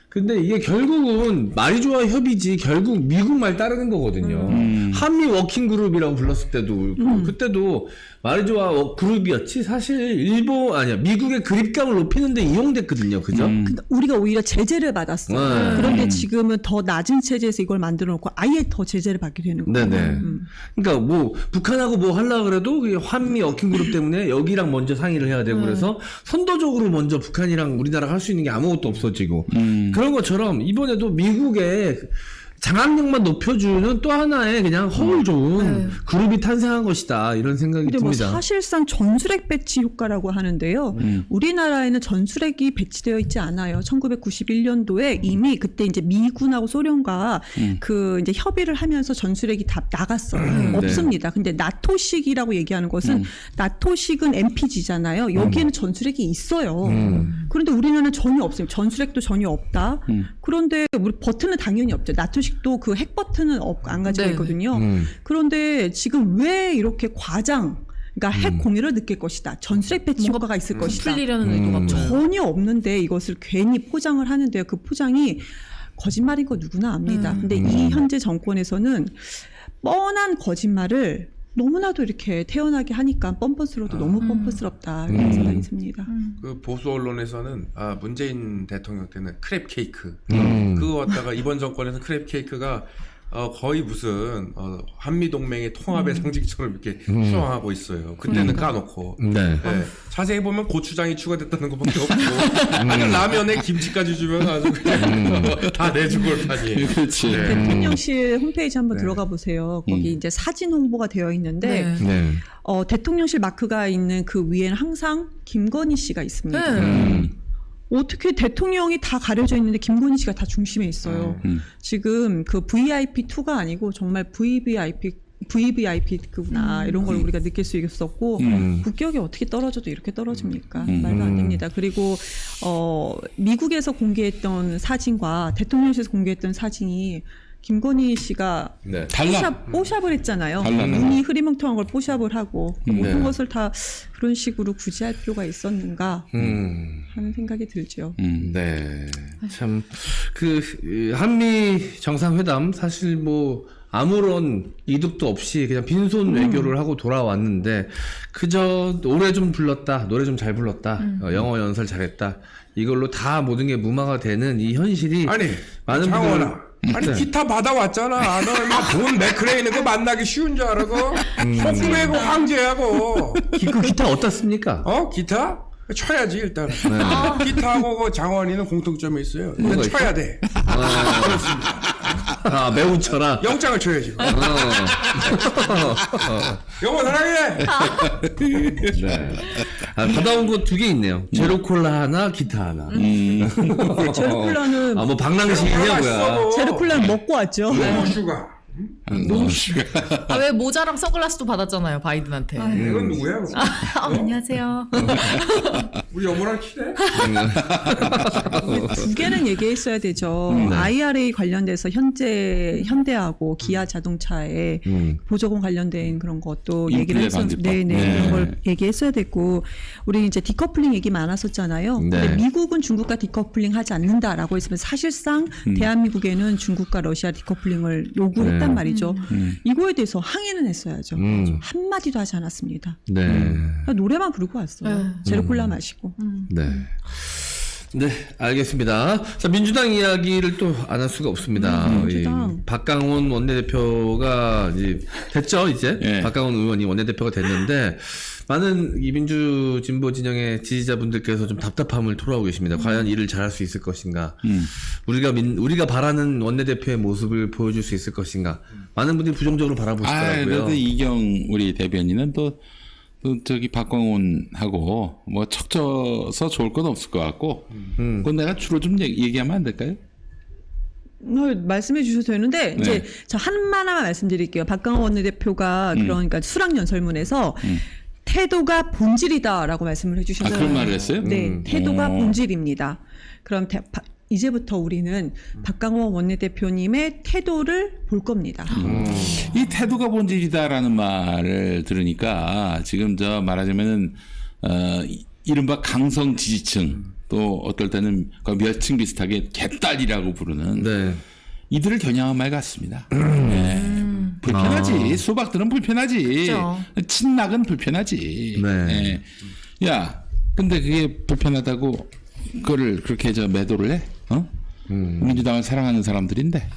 근데 이게 결국은 말이 좋아 협의지 결국 미국 말 따르는 거거든요. 한미 워킹 그룹이라고 불렀을 때도 그때도 말이 좋아 그룹이었지 사실 미국의 그립감을 높이는데 이용됐거든요. 그죠? 그러니까 우리가 오히려 제재를 받았어요. 그런데 지금은 더 낮은 체제에서 이걸 만들어 놓고 아예 더 제재를 받게 되는 거예요. 네네. 그러니까 뭐 북한하고 뭐 하려고 그래도 그게 한미 워킹 그룹 때문에 여기랑 먼저 상의를 해야 되고 그래서 선도적으로 먼저 북한이랑 우리나라가 할 수 있는 게 아무것도 없어지고 그런 것처럼 이번에도 미국의 장악력만 높여주는 또 하나의 그냥 허울 좋은 그룹이 탄생한 것이다 이런 생각이 근데 뭐 듭니다. 사실상 전술핵 배치 효과라고 하는데요. 우리나라에는 전술핵이 배치되어 있지 않아요. 1991년도에 이미 그때 이제 미군하고 소련과 그 이제 협의를 하면서 전술핵이 다 나갔어요. 없습니다. 근데 나토식이라고 얘기하는 것은 나토식은 MPG잖아요. 여기에는 전술핵이 있어요. 그런데 우리나라는 전혀 없어요. 전술핵도 전혀 없다. 그런데 우리 버튼은 당연히 없죠. 나토식도 그 핵 버튼은 안 가지고 있거든요. 그런데 지금 왜 이렇게 그러니까 핵 공유를 느낄 것이다. 전술핵 배치 효과가 있을 것이다. 풀리려는 의도가 전혀 없는데 이것을 괜히 포장을 하는데요. 그 포장이 거짓말인 거 누구나 압니다. 근데 이 현재 정권에서는 뻔한 거짓말을 너무나도 이렇게 태어나게 하니까 뻔뻔스러워도 너무 뻔뻔스럽다 이런 생각이 듭니다. 그 보수 언론에서는 문재인 대통령 때는 크랩 케이크 그거 갖다가 이번 정권에서 크랩 케이크가 거의 무슨 한미 동맹의 통합의 상징처럼 이렇게 수상하고 있어요. 그때는 까놓고. 네. 자세히 보면 고추장이 추가됐다는 것밖에 없고 그냥 라면에 김치까지 주면 아주 그냥 다 내주 골판이에요. 그렇지. 네. 대통령실 홈페이지 한번 네. 들어가 보세요. 거기 이제 사진 홍보가 되어 있는데 네. 대통령실 마크가 있는 그 위에는 항상 김건희 씨가 있습니다. 네. 어떻게 대통령이 다 가려져 있는데 김건희 씨가 다 중심에 있어요. 지금 그 VIP2가 아니고 정말 VVIP구나 이런 걸 우리가 느낄 수 있었고 국격이 어떻게 떨어져도 이렇게 떨어집니까? 말도 안 됩니다. 그리고 미국에서 공개했던 사진과 대통령실에서 공개했던 사진이 김건희 씨가 네. 달라. 뽀샵을 했잖아요. 달라. 눈이 흐리멍텅한 걸 뽀샵을 하고 모든 네. 것을 다 그런 식으로 굳이 할 필요가 있었는가 하는 생각이 들죠. 네. 참, 한미 정상회담 사실 뭐 아무런 이득도 없이 그냥 빈손 외교를 하고 돌아왔는데 그저 노래 좀 불렀다, 노래 좀 잘 불렀다, 영어 연설 잘했다. 이걸로 다 모든 게 무마가 되는 이 현실이 아니 많은 장원아. 아니 네. 기타 받아왔잖아. 너돈 맥크레 있는 거 만나기 쉬운 줄 알아? 속구매고 황제하고. 그 기타 어떻습니까? 기타? 쳐야지 일단. 기타하고 그 장원이는 공통점이 있어요. 일단 뭐가 쳐야 돼. 매우 쳐라. 영장을 쳐야지. 영어 사랑해. 네. 받아온 거 2개 있네요. 제로콜라 하나, 기타 하나. 제로콜라는 뭐 방랑식이냐 뭐야. 제로콜라는 먹고 왔죠. 슈가. 너무 쉬가. 왜 모자랑 선글라스도 받았잖아요 바이든한테. 이건 누구야? 안녕하세요. 우리 어머랑 친해? 2개는 얘기했어야 되죠. IRA 관련돼서 현대하고 기아 자동차에 보조금 관련된 그런 것도 얘기를 했었는데, 그런 걸 얘기했어야 됐고, 우리 이제 디커플링 얘기 많았었잖아요. 네. 근데 미국은 중국과 디커플링 하지 않는다라고 했으면 사실상 대한민국에는 중국과 러시아 디커플링을 요구했단 말이죠. 이거에 대해서 항의는 했어야죠. 한마디도 하지 않았습니다. 네. 그러니까 노래만 부르고 왔어요. 제로콜라 마시고. 네. 네, 알겠습니다. 자, 민주당 이야기를 또 안 할 수가 없습니다. 민주당. 박강원 원내대표가 이제 됐죠, 이제. 예. 박강원 의원이 원내대표가 됐는데, 많은 이 민주 진보 진영의 지지자분들께서 좀 답답함을 토로하고 계십니다. 과연 일을 잘할 수 있을 것인가? 우리가 바라는 원내대표의 모습을 보여줄 수 있을 것인가? 많은 분들이 부정적으로 바라보시더라고요. 그래도 이경 우리 대변인은 또 저기 박광훈하고 뭐 척져서 좋을 건 없을 것 같고, 그건 내가 주로 좀 얘기하면 안 될까요? 말씀해 주셔도 되는데 이제 저 하나만 말씀드릴게요. 박강원 원내대표가 그러니까 수락연설문에서 태도가 본질이다라고 말씀을 해주셨어요. 그런 말을 했어요? 네, 태도가 본질입니다. 그럼 이제부터 우리는 박강원 원내대표님의 태도를 볼 겁니다. 이 태도가 본질이다라는 말을 들으니까 지금 저 말하자면은 이른바 강성 지지층 또 어떨 때는 그 멸칭 비슷하게 개딸이라고 부르는 네. 이들을 겨냥한 말 같습니다. 네. 불편하지. 수박들은 불편하지. 그렇죠. 친낙은 불편하지. 네. 네. 야, 근데 그게 불편하다고 그거를 그렇게 매도를 해? 민주당을 사랑하는 사람들인데,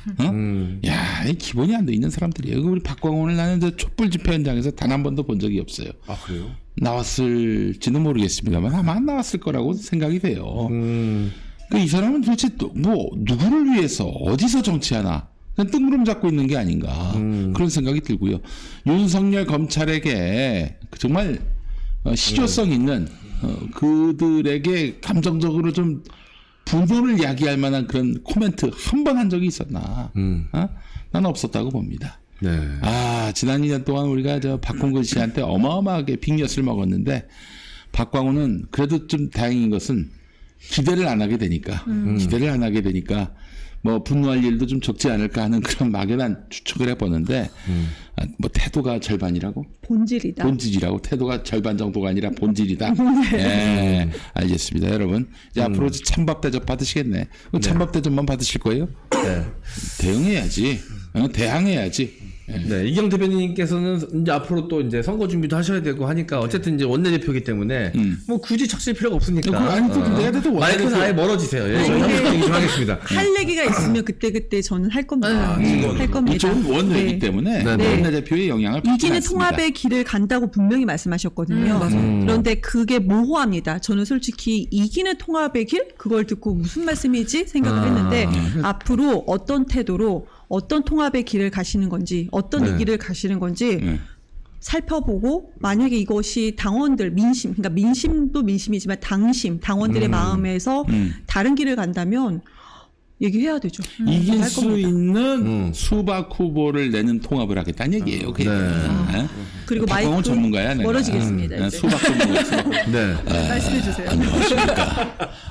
야, 이 기본이 안 돼 있는 사람들이에요. 우리 박광원을 나는 저 촛불 집회 현장에서 단 한 번도 본 적이 없어요. 아 그래요? 나왔을지는 모르겠습니다만 아마 안 나왔을 거라고 생각이 돼요. 이 사람은 도대체 뭐 누구를 위해서 어디서 정치하나? 그냥 뜬구름 잡고 있는 게 아닌가 그런 생각이 들고요. 윤석열 검찰에게 정말 실효성 있는 그들에게 감정적으로 좀 분노를 야기할 만한 그런 코멘트 한 번 한 적이 있었나? 나는 없었다고 봅니다. 네. 지난 2년 동안 우리가 저 박홍근 씨한테 어마어마하게 빅엿을 먹었는데 박광훈은 그래도 좀 다행인 것은 기대를 안 하게 되니까 뭐 분노할 일도 좀 적지 않을까 하는 그런 막연한 추측을 해보는데 뭐 태도가 절반이라고? 본질이라고 태도가 절반 정도가 아니라 본질이다. 네, 알겠습니다, 여러분. 이제 앞으로 찬밥 대접 받으시겠네. 찬밥 대접만 받으실 거예요? 네. 대응해야지. 대항해야지. 네, 이경 대변인께서는 이제 앞으로 또 이제 선거 준비도 하셔야 되고 하니까 어쨌든 이제 원내대표이기 때문에 뭐 굳이 척실 필요가 없으니까. 아니, 또 내가 또 마이크는 아예 멀어지세요. 예, 저희 한번 얘기 좀 하겠습니다. 할 얘기가 있으면 그때 저는 할 겁니다. 할 겁니다. 이쪽은 원내이기 네. 때문에 원내대표의 영향을 받지 이기는 않습니다. 통합의 길을 간다고 분명히 말씀하셨거든요. 그런데 그게 모호합니다. 저는 솔직히 이기는 통합의 길? 그걸 듣고 무슨 말씀이지? 생각을 했는데 앞으로 어떤 태도로 어떤 통합의 길을 가시는 건지 어떤 이 길을 가시는 건지 살펴보고 만약에 이것이 당원들 민심, 그러니까 민심도 민심이지만 당원들의 마음에서 다른 길을 간다면 얘기해야 되죠. 이길 할 수 겁니다. 있는 수박 후보를 내는 통합을 하겠다는 얘기예요. 그리고 박광훈 마이크 전문가야. 내가. 멀어지겠습니다. 이제. 수박 전문가. 네. 말씀해 주세요.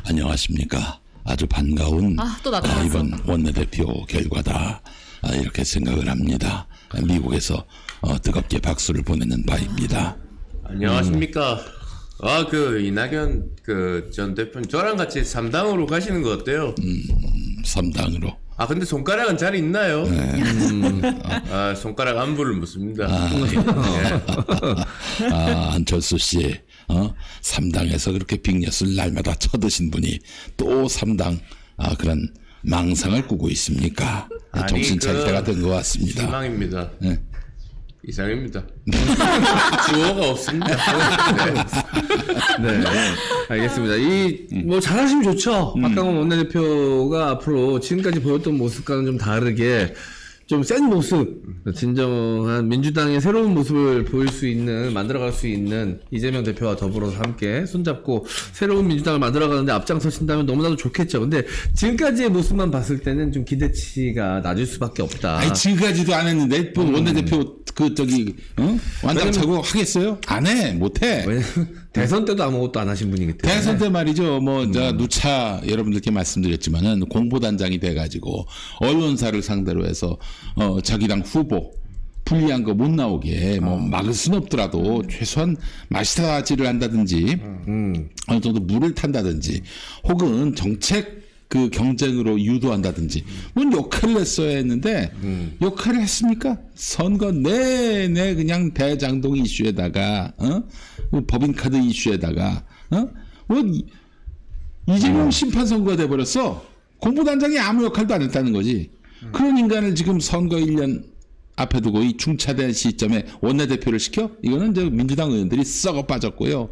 안녕하십니까. 아주 반가운 또 나타났어. 이번 원내대표 결과다. 이렇게 생각을 합니다. 미국에서 뜨겁게 박수를 보내는 바입니다. 안녕하십니까. 이낙연 전 대표님 저랑 같이 3당으로 가시는 거 어때요? 3당으로. 근데 손가락은 잘 있나요? 손가락 안부를 묻습니다. 안철수 씨, 3당에서 그렇게 빅뉴스를 날마다 쳐드신 분이 또 3당 그런 망상을 꾸고 있습니까? 정신 차릴 때가 된 것 같습니다. 희망입니다. 네. 이상입니다. 주어가 없습니다. 네, 알겠습니다. 뭐 잘하시면 좋죠. 박광훈 원내대표가 앞으로 지금까지 보였던 모습과는 좀 다르게 좀 센 모습, 진정한 민주당의 새로운 모습을 보일 수 있는, 만들어갈 수 있는 이재명 대표와 더불어서 함께 손잡고 새로운 민주당을 만들어가는데 앞장서신다면 너무나도 좋겠죠. 근데 지금까지의 모습만 봤을 때는 좀 기대치가 낮을 수밖에 없다. 아니, 지금까지도 안 했는데 또 원내대표 완장차고 하겠어요? 안 해, 못 해. 왜냐면 대선 때도 아무것도 안 하신 분이기 때문에. 대선 때 말이죠. 누차 여러분들께 말씀드렸지만은 공보단장이 돼가지고 언론사를 상대로 해서 자기당 후보 불리한 거 못 나오게 막을 순 없더라도 최소한 마시타지를 한다든지 어느 정도 물을 탄다든지 혹은 정책 그 경쟁으로 유도한다든지 뭔 역할을 했어야 했는데 역할을 했습니까? 선거 내내 그냥 대장동 이슈에다가 법인카드 이슈에다가 이재명 심판 선거가 돼버렸어. 공보단장이 아무 역할도 안 했다는 거지. 그런 인간을 지금 선거 1년 앞에 두고 이 중차대한 시점에 원내대표를 시켜? 이거는 저 민주당 의원들이 썩어 빠졌고요.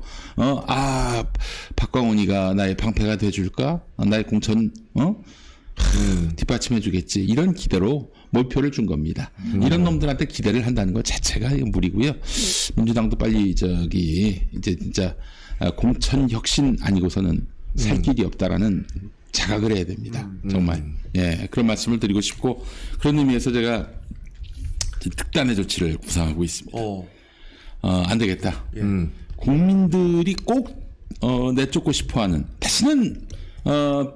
박광훈이가 나의 방패가 돼줄까? 나의 공천, 뒷받침해 주겠지. 이런 기대로 몰표를 준 겁니다. 이런 놈들한테 기대를 한다는 것 자체가 무리고요. 민주당도 빨리 이제 진짜 공천 혁신 아니고서는 살 길이 없다라는 자각을 해야 됩니다. 정말. 예, 그런 말씀을 드리고 싶고, 그런 의미에서 제가 특단의 조치를 구상하고 있습니다. 안 되겠다. 국민들이 꼭 내쫓고 싶어하는, 다시는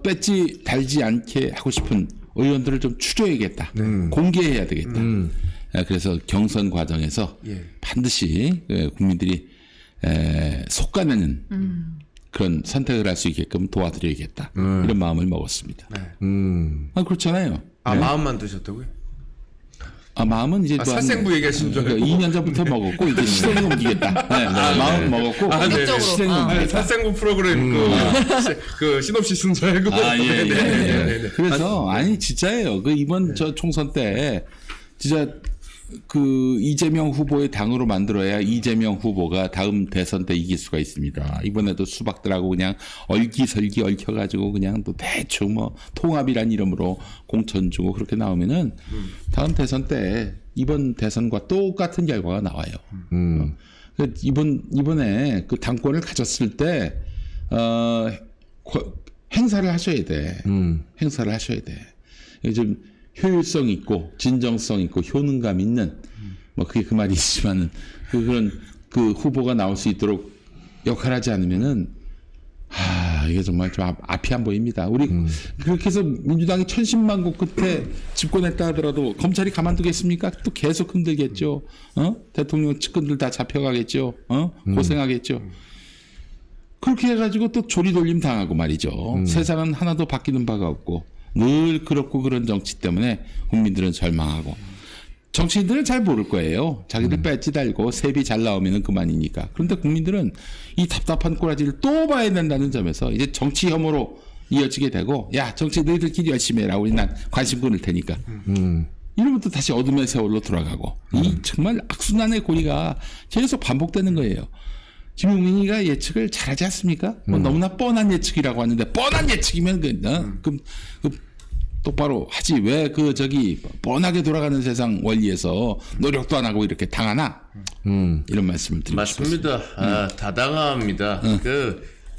뺏지 달지 않게 하고 싶은 의원들을 좀 추려야겠다. 공개해야 되겠다. 그래서 경선 과정에서 반드시 국민들이 속가내는 그런 선택을 할 수 있게끔 도와드려야겠다. 이런 마음을 먹었습니다. 그렇잖아요. 마음만 드셨다고요? 마음은 이제 또 살생부 얘기하신 줄 알고 2년 전부터 먹었고 이제 실행에 옮기겠다. 마음 먹었고 실행에 살생부 프로그램 그 시놉시스인 줄 알고. 그래서 진짜예요. 그 이번 저 총선 때 진짜 그 이재명 후보의 당으로 만들어야 이재명 후보가 다음 대선 때 이길 수가 있습니다. 이번에도 수박들하고 그냥 얼기설기 얽혀가지고 그냥 또 대충 통합이란 이름으로 공천 주고 그렇게 나오면은 다음 대선 때 이번 대선과 똑같은 결과가 나와요. 이번에 그 당권을 가졌을 때 행사를 하셔야 돼. 행사를 하셔야 돼. 요즘 효율성 있고 진정성 있고 효능감 있는 그게 그 말이 있지만은 그런 그 후보가 나올 수 있도록 역할하지 않으면은 이게 정말 좀 앞이 안 보입니다. 우리 그렇게 해서 민주당이 1010만 곳 끝에 집권했다 하더라도 검찰이 가만두겠습니까? 또 계속 흔들겠죠. 대통령 측근들 다 잡혀가겠죠. 고생하겠죠. 그렇게 해가지고 또 조리돌림 당하고 말이죠. 세상은 하나도 바뀌는 바가 없고 늘 그렇고 그런 정치 때문에 국민들은 절망하고 정치인들은 잘 모를 거예요. 자기들 배지 달고 세비 잘 나오면 그만이니까. 그런데 국민들은 이 답답한 꼬라지를 또 봐야 된다는 점에서 이제 정치 혐오로 이어지게 되고, 야, 정치 너희들끼리 열심히 해라. 우리 난 관심 끊을 테니까. 이러면 또 다시 어둠의 세월로 돌아가고, 이 정말 악순환의 고리가 계속 반복되는 거예요. 김용민이가 예측을 잘하지 않습니까? 뭐 너무나 뻔한 예측이라고 하는데, 뻔한 예측이면 그럼 똑바로 하지. 왜 뻔하게 돌아가는 세상 원리에서 노력도 안 하고 이렇게 당하나? 이런 말씀을 드리고 싶습니다. 맞습니다. 다당합니다.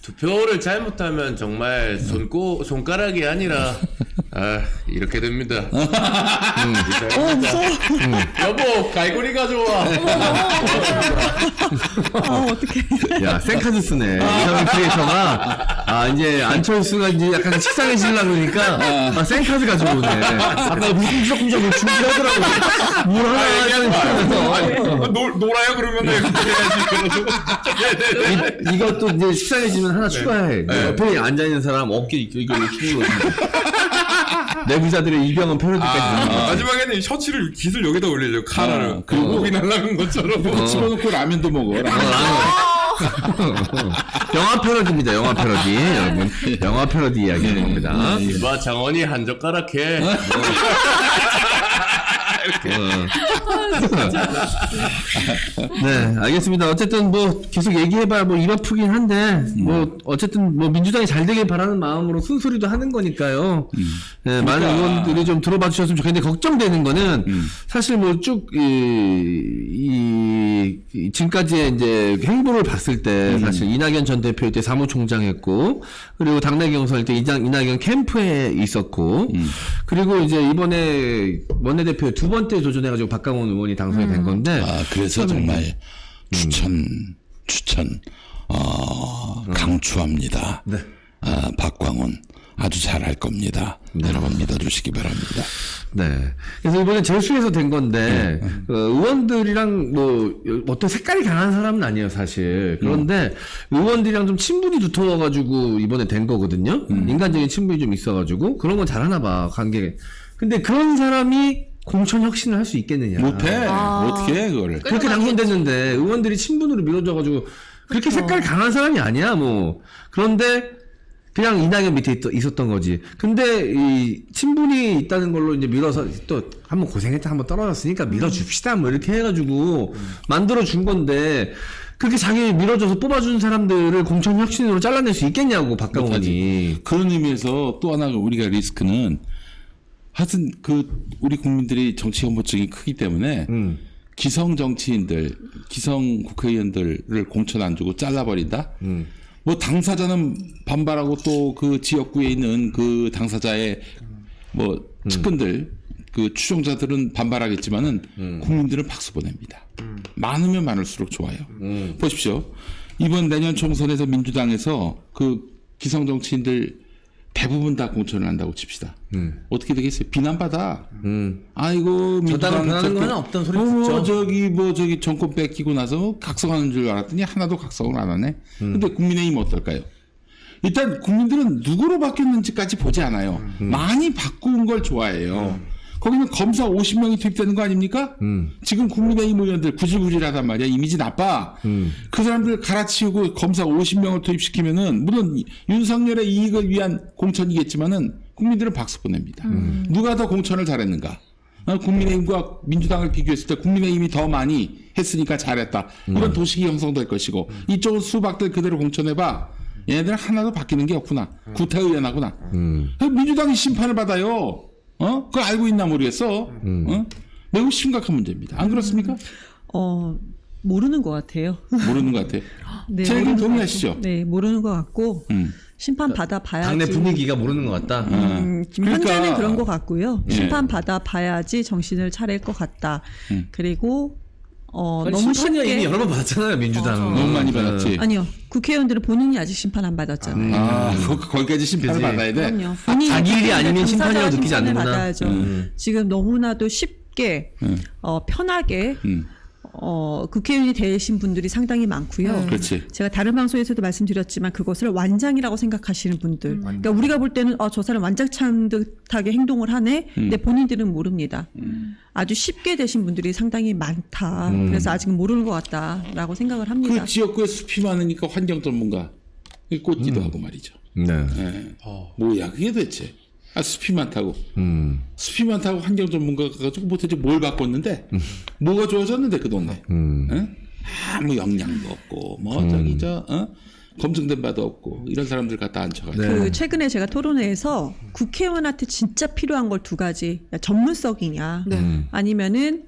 투표를 잘못하면 정말 손가락이 아니라 이렇게 됩니다. 무서워. 여보, 갈고리 가져와. 어떡해. 야, 생카드 쓰네. 이상한 크리에이터가 이제 안철수가 이제 약간 식상해지려고 그러니까 생카드 가져오네. 아까 무슨 뭐 준비하더라고. 뭘 하나 얘기하는 놀아요 그러면 이것도 이제 식상해지면 하나 추가해. 옆에 앉아있는 사람 어깨 이거 힘으로 내부자들의 이병헌 패러디까지. 마지막에는 셔츠를 깃을 여기다 올리려고 카라를 그리고 고기 날라간 것처럼 집어넣고 라면도 먹어. 영화 패러디입니다. 영화 패러디 여러분. 영화 패러디 이야기입니다. 뭐 장원이 한 젓가락 해. 네, 알겠습니다. 어쨌든 뭐 계속 얘기해봐야 뭐 입 아프긴 한데 뭐 어쨌든 뭐 민주당이 잘 되길 바라는 마음으로 순소리도 하는 거니까요. 네, 많은 의원들이 좀 들어봐 주셨으면 좋겠는데 걱정되는 거는 사실 뭐 쭉 지금까지의 이제 행보를 봤을 때 사실 이낙연 전 대표 때 사무총장 했고 그리고 당내 경선일 때 이낙연 캠프에 있었고 그리고 이제 이번에 원내대표 두 번째 도전해가지고 박강원 의원이 당선이 된 건데. 그래서 정말 추천, 강추합니다. 네. 박광원 아주 잘할 겁니다. 여러분 믿어주시기 바랍니다. 네. 그래서 이번에 재수해서 된 건데, 의원들이랑 뭐, 어떤 색깔이 강한 사람은 아니에요, 사실. 그런데 의원들이랑 좀 친분이 두터워가지고 이번에 된 거거든요. 인간적인 친분이 좀 있어가지고. 그런 건 잘하나 봐, 관계. 근데 그런 사람이 공천 혁신을 할 수 있겠느냐. 못해. 어떻게 해, 그거를. 그렇게 당선됐는데, 의원들이 친분으로 밀어줘가지고, 그렇게 색깔 강한 사람이 아니야, 뭐. 그런데, 그냥 이낙연 밑에 있었던 거지. 근데 이 친분이 있다는 걸로 이제 밀어서 또 한번 고생했다 한번 떨어졌으니까 밀어줍시다 뭐 이렇게 해가지고 만들어준 건데 그렇게 자기 밀어줘서 뽑아준 사람들을 공천 혁신으로 잘라낼 수 있겠냐고 박강원이. 그런 의미에서 또 하나 우리가 리스크는 하여튼 우리 국민들이 정치 혐오증이 크기 때문에 기성 정치인들, 기성 국회의원들을 공천 안 주고 잘라버린다. 뭐 당사자는 반발하고 또 그 지역구에 있는 그 당사자의 뭐 측근들 그 추종자들은 반발하겠지만은 국민들은 박수 보냅니다. 많으면 많을수록 좋아요. 보십시오. 이번 내년 총선에서 민주당에서 그 기성 정치인들 대부분 다 공천을 한다고 칩시다. 어떻게 되겠어요? 비난받아. 아이고 민주당 변하는 건 없던 소리 듣죠. 저기 정권 뺏기고 나서 각성하는 줄 알았더니 하나도 각성을 안 하네. 근데 국민의힘 어떨까요? 일단 국민들은 누구로 바뀌었는지까지 보지 않아요. 많이 바꾼 걸 좋아해요. 거기는 검사 50명이 투입되는 거 아닙니까? 지금 국민의힘 의원들 구질구질하단 말이야. 이미지 나빠. 그 사람들 갈아치우고 검사 50명을 투입시키면은 물론 윤석열의 이익을 위한 공천이겠지만은 국민들은 박수 보냅니다. 누가 더 공천을 잘했는가? 국민의힘과 민주당을 비교했을 때 국민의힘이 더 많이 했으니까 잘했다. 이런 도식이 형성될 것이고 이쪽은 수박들 그대로 공천해봐. 얘네들 하나도 바뀌는 게 없구나. 구태의연하구나. 민주당이 심판을 받아요. 그걸 알고 있나 모르겠어. 매우 심각한 문제입니다. 안 그렇습니까? 모르는 것 같아요. 모르는 것 같아요. 네, 제 의견 동의하시죠? 네, 모르는 것 같고 심판 받아 봐야지. 당내 분위기가 모르는 것 같다. 지금 그러니까, 현재는 그런 것 같고요. 심판 받아 봐야지 정신을 차릴 것 같다. 그리고 너무 심판이야 쉽게 이미 여러 번 받았잖아요 민주당. 너무 많이 받았지. 아니요. 국회의원들은 본인이 아직 심판 안 받았잖아요. 거기까지 심판을 그치. 받아야 돼. 그럼요. 자기 일이 아니면 심판이라고 느끼지 심판을 않는구나. 받아야죠. 지금 너무나도 쉽게 편하게 국회의원이 되신 분들이 상당히 많고요. 그렇지. 제가 다른 방송에서도 말씀드렸지만 그것을 완장이라고 생각하시는 분들. 그러니까 우리가 볼 때는 저 사람 완장찬 듯하게 행동을 하네. 근데 본인들은 모릅니다. 아주 쉽게 되신 분들이 상당히 많다. 그래서 아직은 모르는 것 같다라고 생각을 합니다. 그 지역구에 숲이 많으니까 환경 전문가 꽂기도 하고 말이죠. 네. 예. 뭐야 그게 대체? 숲이 많다고. 숲이 많다고 환경 전문가가 가지고 도대체 뭘 바꿨는데? 뭐가 좋아졌는데 그 동네? 예? 아무 영향도 없고 뭐 저기 검증된 바도 없고 이런 사람들 갖다 앉혀가지고. 그 최근에 제가 토론회에서 국회의원한테 진짜 필요한 걸 두 가지. 전문성이냐 아니면은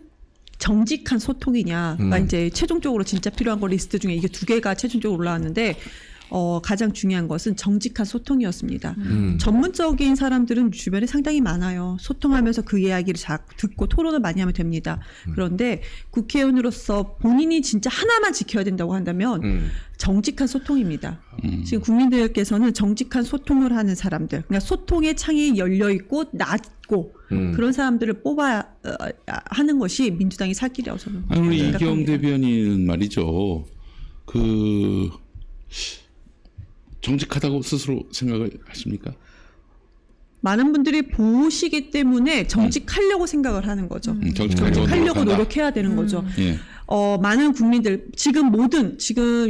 정직한 소통이냐가 이제 최종적으로 진짜 필요한 거 리스트 중에 이게 두 개가 최종적으로 올라왔는데 가장 중요한 것은 정직한 소통이었습니다. 전문적인 사람들은 주변에 상당히 많아요. 소통하면서 그 이야기를 듣고 토론을 많이 하면 됩니다. 그런데 국회의원으로서 본인이 진짜 하나만 지켜야 된다고 한다면 정직한 소통입니다. 지금 국민들께서는 정직한 소통을 하는 사람들, 그러니까 소통의 창이 열려 있고 낮고 그런 사람들을 뽑아야 하는 것이 민주당이 살 길이라고 저는 아니, 우리 생각합니다. 이경 대변인은 말이죠. 정직하다고 스스로 생각을 하십니까? 많은 분들이 보시기 때문에 정직하려고 생각을 하는 거죠. 정직하려고 노력해야 되는 거죠. 예. 많은 국민들 지금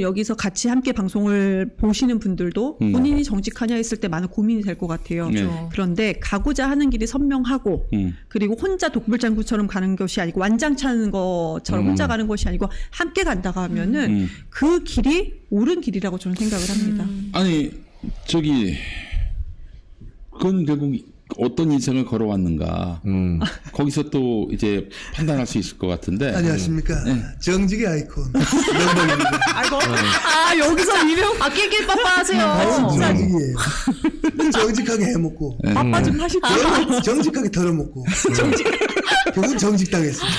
여기서 같이 함께 방송을 보시는 분들도 본인이 정직하냐 했을 때 많은 고민이 될 것 같아요. 그런데 가고자 하는 길이 선명하고 그리고 혼자 독불장구처럼 가는 것이 아니고 완장차는 것처럼 혼자 가는 것이 아니고 함께 간다고 하면은 그 길이 옳은 길이라고 저는 생각을 합니다. 아니 그건 결국 어떤 인생을 걸어왔는가 거기서 또 이제 판단할 수 있을 것 같은데. 안녕하십니까. 정직의 아이콘 명덕입니다. 아이고. 여기서 이명 끼길 빠빠하세요. 정직이에요. 정직하게 해먹고 빠빠 좀 하십시오. 정직하게 덜어먹고 결국 정직당했습니다.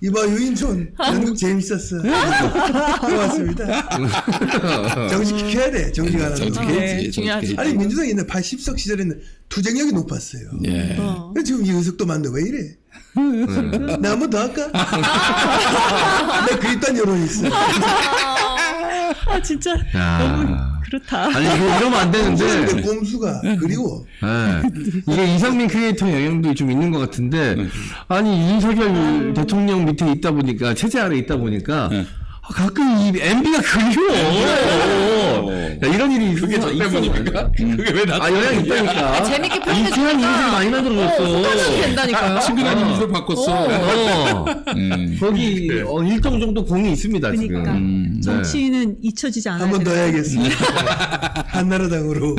이봐 유인촌 연극 재밌었어. 고맙습니다. 정직해야 돼. 정직 안 하면. 정직해야지. 아니 민주당이 옛날 80석 시절에는 투쟁력이 높았어요. 예. 근데 지금 이은석도 만데 왜 이래? 나 한 번 더 할까? 나 그립단 여론이 있어. 진짜 너무 그렇다. 아니 이러면 안 되는데. 꼼수가 그리고 이게 이상민 크리에이터 영향도 좀 있는 것 같은데 아니 윤석열 대통령 밑에 있다 보니까 체제 아래 있다 보니까 가끔 이 MB가 그리워. 이런 일이 그게 저 때문입니까? 그게 왜 나? 영향이 있다니까. 재밌게 표현해 이상한 일들이 많이 만들어졌어. 된다니까요. 친근한 이미지로 바꿨어. 거기 일정 정도 공이 있습니다 그러니까 지금. 정치인은 잊혀지지 않아야 한 번 더 돼요. 해야겠습니다. 한나라당으로.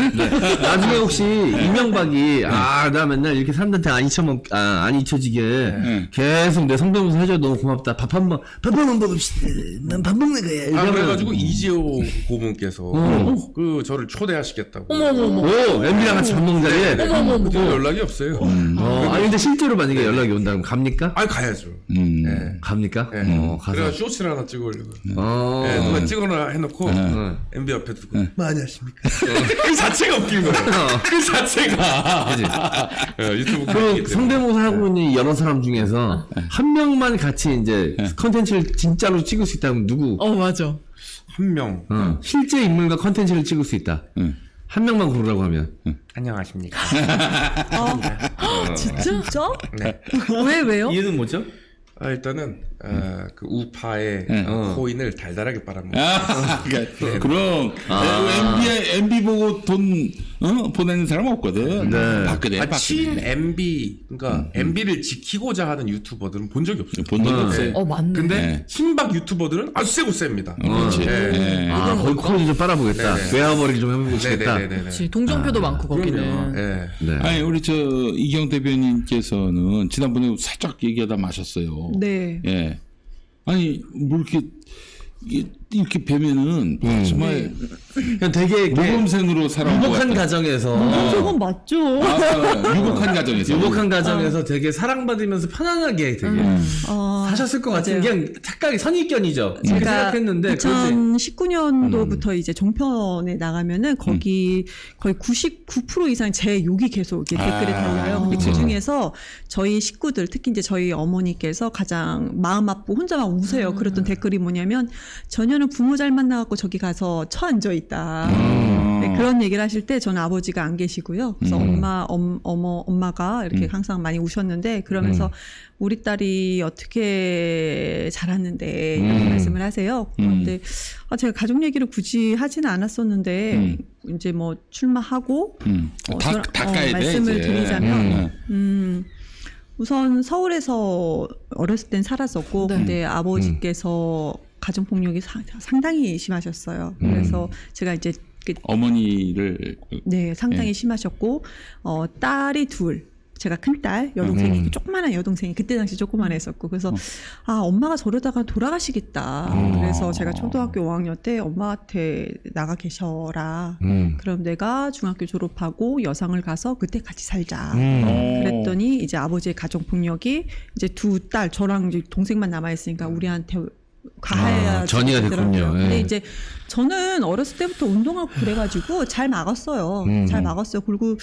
나중에 혹시 이명박이 나 맨날 이렇게 사람들한테 안 잊혀지게 계속 내 성대모사 해줘 너무 고맙다. 밥 한 번 먹읍시다. 난 밥 먹는 거야. 이러면 그래가지고 이재호 고문께서 저를 초대하시겠다고. 오, MB랑 같이 밥 먹는 자리에. 그 뒤로 연락이 없어요. 아니 근데 실제로 만약에 연락이 온다면 갑니까? 아니 가야죠. 네. 갑니까? 가서. 그래가 쇼츠를 하나 찍으려고. 누가 찍어놔 해놓고 MB 옆에 두고. 뭐 안녕하십니까. 그 자체가 웃긴 거예요. 그 자체가. 유튜브. 그 성대모사 하고 있는 여러 사람 중에서 한 명만 같이 이제 컨텐츠를 진짜로 찍을 수 있다면 누구? 맞아. 한 명. 실제 인물과 컨텐츠를 찍을 수 있다. 한 명만 고르라고 하면. 안녕하십니까. 진짜? 네. 왜요? 이유는 뭐죠? 일단은 그 우파의 코인을 달달하게 빨아먹는. 그럼 MB 보고 돈 보내는 사람 없거든. 박근혜. 친 MB 그러니까 MB를 지키고자 하는 유튜버들은 본 적이 없어요. 본 적이 없어요. 맞네. 근데 친박 유튜버들은 아주 세고 셉니다. 그렇지. 거기 코인 좀 빨아보겠다. 외화벌이 좀 해보고 싶겠다. 그치, 동정표도 많고 거기는. 네. 아니 우리 이경 대변인께서는 지난번에 살짝 얘기하다 마셨어요. 네. 예. 아니 뭐 이렇게 이렇게 뵈면은 정말 그냥 되게 모범생으로 살아온 것 유복한 같아요. 가정에서 저건 맞죠. 유복한 가정에서. 유복한 가정에서 되게 사랑받으면서 편안하게 되게 사셨을 것 같은 그냥 착각이 선입견이죠. 그렇게 제가 생각했는데 2019년도부터 이제 종편에 나가면은 거기 거의 99% 이상 제 욕이 계속 이렇게 댓글에 달려요. 근데 그 중에서 저희 식구들, 특히 이제 저희 어머니께서 가장 마음 아프고 혼자만 우세요. 그랬던 댓글이 뭐냐면 전혀는 부모 잘 만나갖고 저기 가서 처앉아 있다. 네, 그런 얘기를 하실 때 저는 아버지가 안 계시고요. 그래서 엄마가 이렇게 항상 많이 우셨는데 그러면서 우리 딸이 어떻게 자랐는데 이런 말씀을 하세요. 그런데 제가 가족 얘기를 굳이 하지는 않았었는데 이제 뭐 출마하고 다 까야 돼, 말씀을 이제. 드리자면 우선 서울에서 어렸을 땐 살았었고 근데 아버지께서 가정폭력이 상당히 심하셨어요. 그래서 제가 이제 어머니를 네, 상당히 심하셨고 딸이 둘. 제가 큰딸, 여동생이 조그만한 여동생이 그때 당시 조그만했었고 그래서 엄마가 저러다가 돌아가시겠다. 그래서 제가 초등학교 5학년 때 엄마한테 나가 계셔라. 그럼 내가 중학교 졸업하고 여상을 가서 그때 같이 살자. 그랬더니 이제 아버지의 가정폭력이 이제 두 딸, 저랑 이제 동생만 남아있으니까 우리한테 가해야 전이가 됐군요. 근데 예. 이제 저는 어렸을 때부터 운동하고 그래가지고 잘 막았어요. 잘 막았어요. 그리고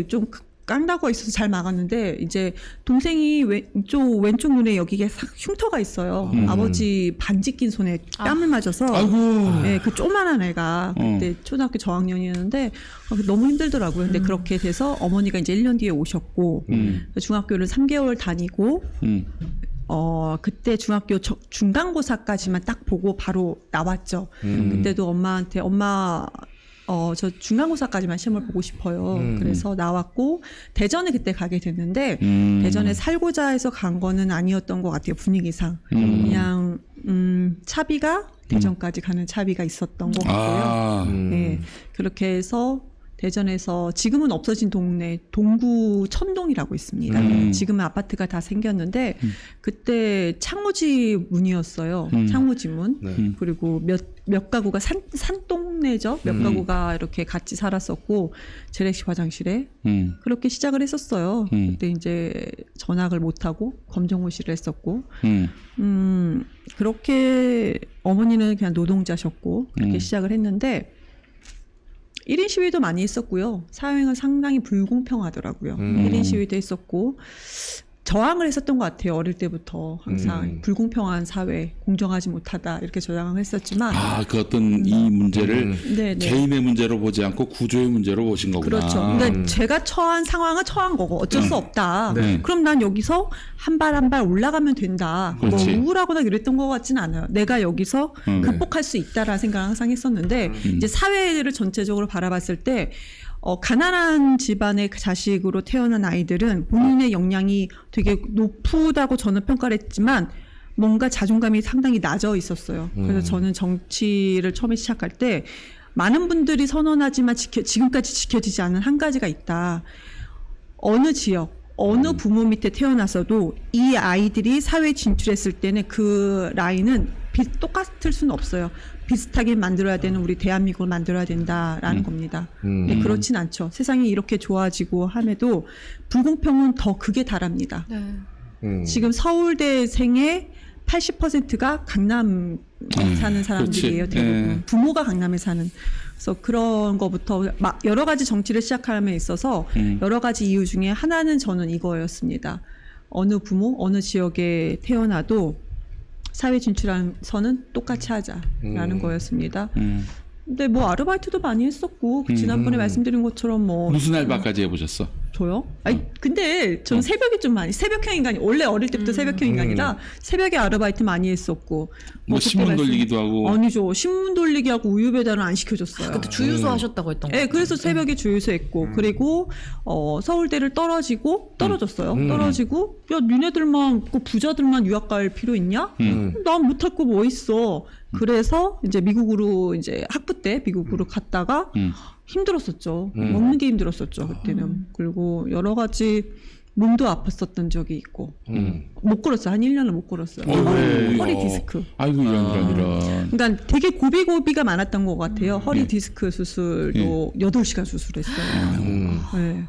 좀 깡다구가 있어서 잘 막았는데 이제 동생이 왼쪽 눈에 여기에 흉터가 있어요. 아버지 반지 낀 손에 땀을 맞아서 그 조그만한 애가 그때 초등학교 저학년이었는데 너무 힘들더라고요. 근데 그렇게 돼서 어머니가 이제 1년 뒤에 오셨고 중학교를 3개월 다니고 그때 중학교 중간고사까지만 딱 보고 바로 나왔죠. 그때도 엄마한테 저 중간고사까지만 시험을 보고 싶어요. 그래서 나왔고 대전에 그때 가게 됐는데 대전에 살고자 해서 간 거는 아니었던 것 같아요. 분위기상 그냥 차비가 대전까지 가는 차비가 있었던 것 같고요. 네, 그렇게 해서 대전에서 지금은 없어진 동네 동구 천동이라고 있습니다. 지금은 아파트가 다 생겼는데 그때 창호지 문이었어요. 창호지 문. 그리고 몇 가구가 산동네죠. 몇 가구가 이렇게 같이 살았었고 재래식 화장실에 그렇게 시작을 했었어요. 그때 이제 전학을 못하고 검정고시를 했었고 그렇게 어머니는 그냥 노동자셨고 그렇게 시작을 했는데 1인 시위도 많이 했었고요. 사회는 상당히 불공평하더라고요. 1인 시위도 했었고 저항을 했었던 것 같아요. 어릴 때부터 항상 불공평한 사회, 공정하지 못하다 이렇게 저항을 했었지만 그 어떤 이 문제를 네네. 개인의 문제로 보지 않고 구조의 문제로 보신 거구나. 그렇죠. 그러니까 제가 처한 상황은 처한 거고 어쩔 수 없다. 그럼 난 여기서 한 발 한 발 올라가면 된다. 뭐 그렇지. 우울하거나 이랬던 것 같지는 않아요. 내가 여기서 극복할 수 있다라는 생각을 항상 했었는데 이제 사회를 전체적으로 바라봤을 때 가난한 집안의 자식으로 태어난 아이들은 본인의 역량이 되게 높다고 저는 평가를 했지만 뭔가 자존감이 상당히 낮아 있었어요. 그래서 저는 정치를 처음에 시작할 때 많은 분들이 선언하지만 지금까지 지켜지지 않은 한 가지가 있다. 어느 지역, 어느 부모 밑에 태어나서도 이 아이들이 사회에 진출했을 때는 그 라인은 똑같을 수는 없어요. 비슷하게 만들어야 되는 우리 대한민국을 만들어야 된다라는 겁니다. 근데 그렇진 않죠. 세상이 이렇게 좋아지고 함에도 불공평은 더 극에 달합니다. 지금 서울대생의 80%가 강남 사는 사람들이에요. 대부분. 부모가 강남에 사는. 그래서 그런 거부터 여러 가지 정치를 시작함에 있어서 여러 가지 이유 중에 하나는 저는 이거였습니다. 어느 부모, 어느 지역에 태어나도 사회 진출한서는 똑같이 하자라는 거였습니다. 근데 뭐 아르바이트도 많이 했었고 지난번에 말씀드린 것처럼 뭐 무슨 알바까지 해보셨어? 저요? 아니 근데 저는 새벽에 좀 많이 새벽형 인간이 원래 어릴 때부터 새벽형 인간이라 새벽에 아르바이트 많이 했었고 뭐 신문 돌리기도 하고 아니죠 신문 돌리기 하고 우유 배달은 안 시켜줬어요. 그때 주유소 하셨다고 했던 거. 네, 그래서 새벽에 주유소 했고 그리고 서울대를 떨어졌어요. 떨어지고 야 니네들만 그 부자들만 유학 갈 필요 있냐? 난 못할 거 뭐 있어. 그래서 이제 미국으로 이제 학부 때 미국으로 갔다가 힘들었었죠. 먹는 게 힘들었었죠 그때는. 그리고 여러 가지 몸도 아팠었던 적이 있고 못 걸었어요. 한 1년을 못 걸었어요. 허리 디스크. 아이고 이런. 그러니까 되게 고비가 많았던 것 같아요. 허리 디스크 수술도 8시간 수술했어요. 네.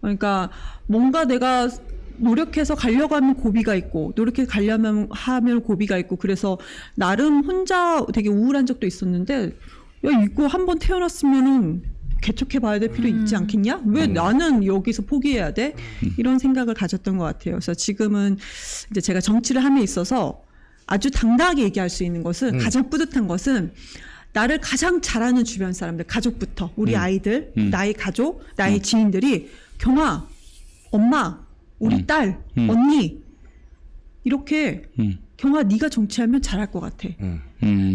그러니까 뭔가 내가 노력해서 가려고 하면 고비가 있고 노력해서 가려면 하면 고비가 있고 그래서 나름 혼자 되게 우울한 적도 있었는데 야 이거 한번 태어났으면은 개척해 봐야 될 필요 있지 않겠냐? 왜 나는 여기서 포기해야 돼? 이런 생각을 가졌던 것 같아요. 그래서 지금은 이제 제가 정치를 함에 있어서 아주 당당하게 얘기할 수 있는 것은 가장 뿌듯한 것은 나를 가장 잘하는 주변 사람들, 가족부터 우리 아이들, 나의 가족, 나의 지인들이 경아, 엄마, 우리 딸, 언니 이렇게 경아 네가 정치하면 잘할 것 같아.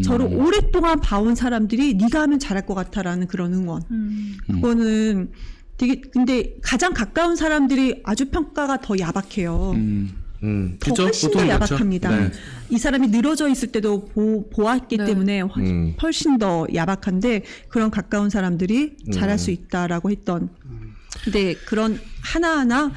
저를 오랫동안 봐온 사람들이 네가 하면 잘할 것 같아라는 그런 응원. 그거는 되게 근데 가장 가까운 사람들이 아주 평가가 더 야박해요. 더 그쵸? 훨씬 보통 더 그렇죠. 야박합니다. 네. 이 사람이 늘어져 있을 때도 보았기 때문에 훨씬 더 야박한데 그런 가까운 사람들이 잘할 수 있다라고 했던. 근데 그런 하나하나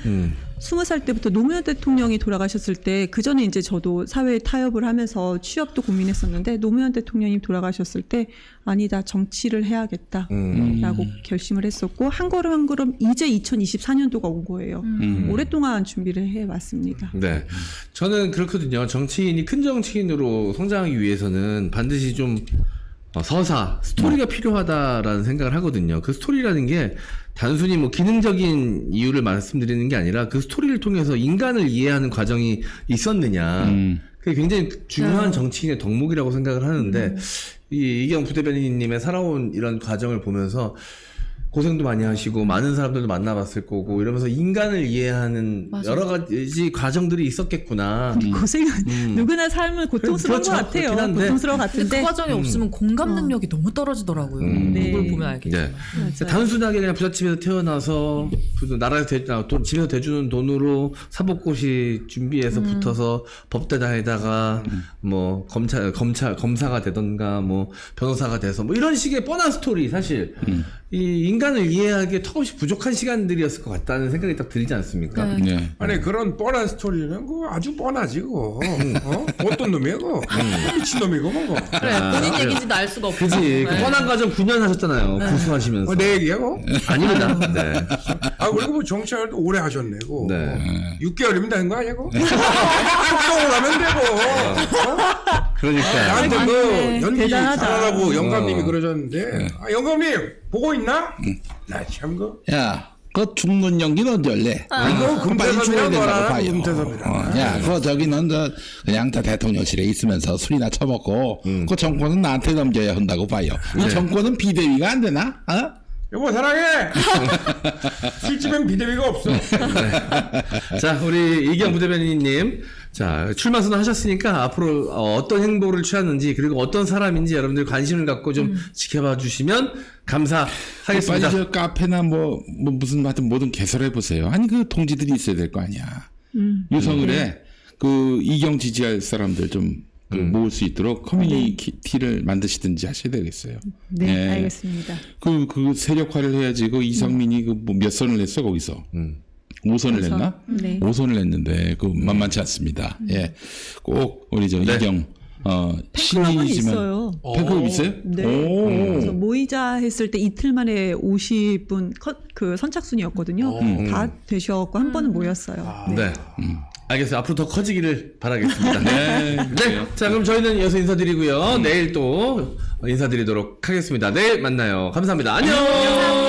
20살 때부터 노무현 대통령이 돌아가셨을 때 그 전에 이제 저도 사회에 타협을 하면서 취업도 고민했었는데 노무현 대통령이 돌아가셨을 때 아니다 정치를 해야겠다라고 결심을 했었고 한 걸음 한 걸음 이제 2024년도가 온 거예요. 오랫동안 준비를 해왔습니다. 네, 저는 그렇거든요. 정치인이 큰 정치인으로 성장하기 위해서는 반드시 좀 서사, 스토리가 필요하다라는 생각을 하거든요. 그 스토리라는 게 단순히 뭐 기능적인 이유를 말씀드리는 게 아니라 그 스토리를 통해서 인간을 이해하는 과정이 있었느냐. 그게 굉장히 중요한 정치인의 덕목이라고 생각을 하는데 이 이경 부대변인님의 살아온 이런 과정을 보면서 고생도 많이 하시고 많은 사람들도 만나봤을 거고 이러면서 인간을 이해하는 맞아. 여러 가지 과정들이 있었겠구나. 고생은 누구나 삶은 고통스러운 그렇죠. 것 같아요. 그렇긴 한데. 고통스러운 것 근데 같은데 그 과정이 없으면 공감 능력이 너무 떨어지더라고요. 네. 그걸 보면 알겠죠. 네. 맞아요. 단순하게 그냥 부잣집에서 태어나서 나라에서 집에서 대주는 돈으로 사법고시 준비해서 붙어서 법대다에다가 뭐 검사가 되던가 뭐 변호사가 돼서 뭐 이런 식의 뻔한 스토리 사실 이 인간을 이해하기에 턱없이 부족한 시간들이었을 것 같다는 생각이 딱 들지 않습니까? 네. 아니 그런 뻔한 스토리는 그거 아주 뻔하지 그거. 어떤 놈이야 그거. 미친놈이고 뭐. 그래 본인 얘기인지도 알 수가 없고. 그지. 그 뻔한 과정 9년 하셨잖아요. 구수하시면서. 내 얘기야 그거? 아닙니다. 네. 아 그리고 뭐 정치활도 오래 하셨네 그거. 네. 6개월이면 되는 거 아니야 그거? 활동을 하면 되고. 그러니까. 나한테 뭐 연기 대단하다. 잘하라고 영감님이 그러셨는데 아, 영감님 보고 있나? 나 참 그. 야, 그 죽는 연기는 언제 할래? 이거 빨리 죽어야 금태섭이랑 된다고 너랑 봐요. 금태섭이랑. 야, 그 저기는 그냥 다 대통령실에 있으면서 술이나 처먹고 그 정권은 나한테 넘겨야 한다고 봐요. 이 정권은 비대위가 안 되나? 어? 여보 사랑해. 술집엔 비대위가 없어. 자, 우리 이경 부대변인님. 자, 출마 선언하셨으니까 앞으로 어떤 행보를 취하는지 그리고 어떤 사람인지 여러분들 관심을 갖고 좀 지켜봐 주시면 감사하겠습니다. 빨리 저 카페나 뭐 무슨 하여튼 뭐든 개설해 보세요. 아니 그 동지들이 있어야 될 거 아니야. 유성을에 그 이경 지지할 사람들 좀 그 모을 수 있도록 커뮤니티를 만드시든지 하셔야 되겠어요. 네, 알겠습니다. 그 세력화를 해야지. 그 이상민이 그 뭐 몇 선을 냈어 거기서. 5선을 냈나? 네. 5선을 냈는데 그 만만치 않습니다. 예, 꼭 우리 저 이경 팬클럽은 신이지만 있어요. 팬클럽 있어요? 네. 오. 그래서 모이자 했을 때 이틀 만에 50분 그 선착순이었거든요. 다 되셔갖고 한 번은 모였어요. 네. 알겠어요. 앞으로 더 커지기를 바라겠습니다. 네. 자, 그럼 저희는 여기서 인사드리고요. 내일 또 인사드리도록 하겠습니다. 내일 만나요. 감사합니다. 안녕!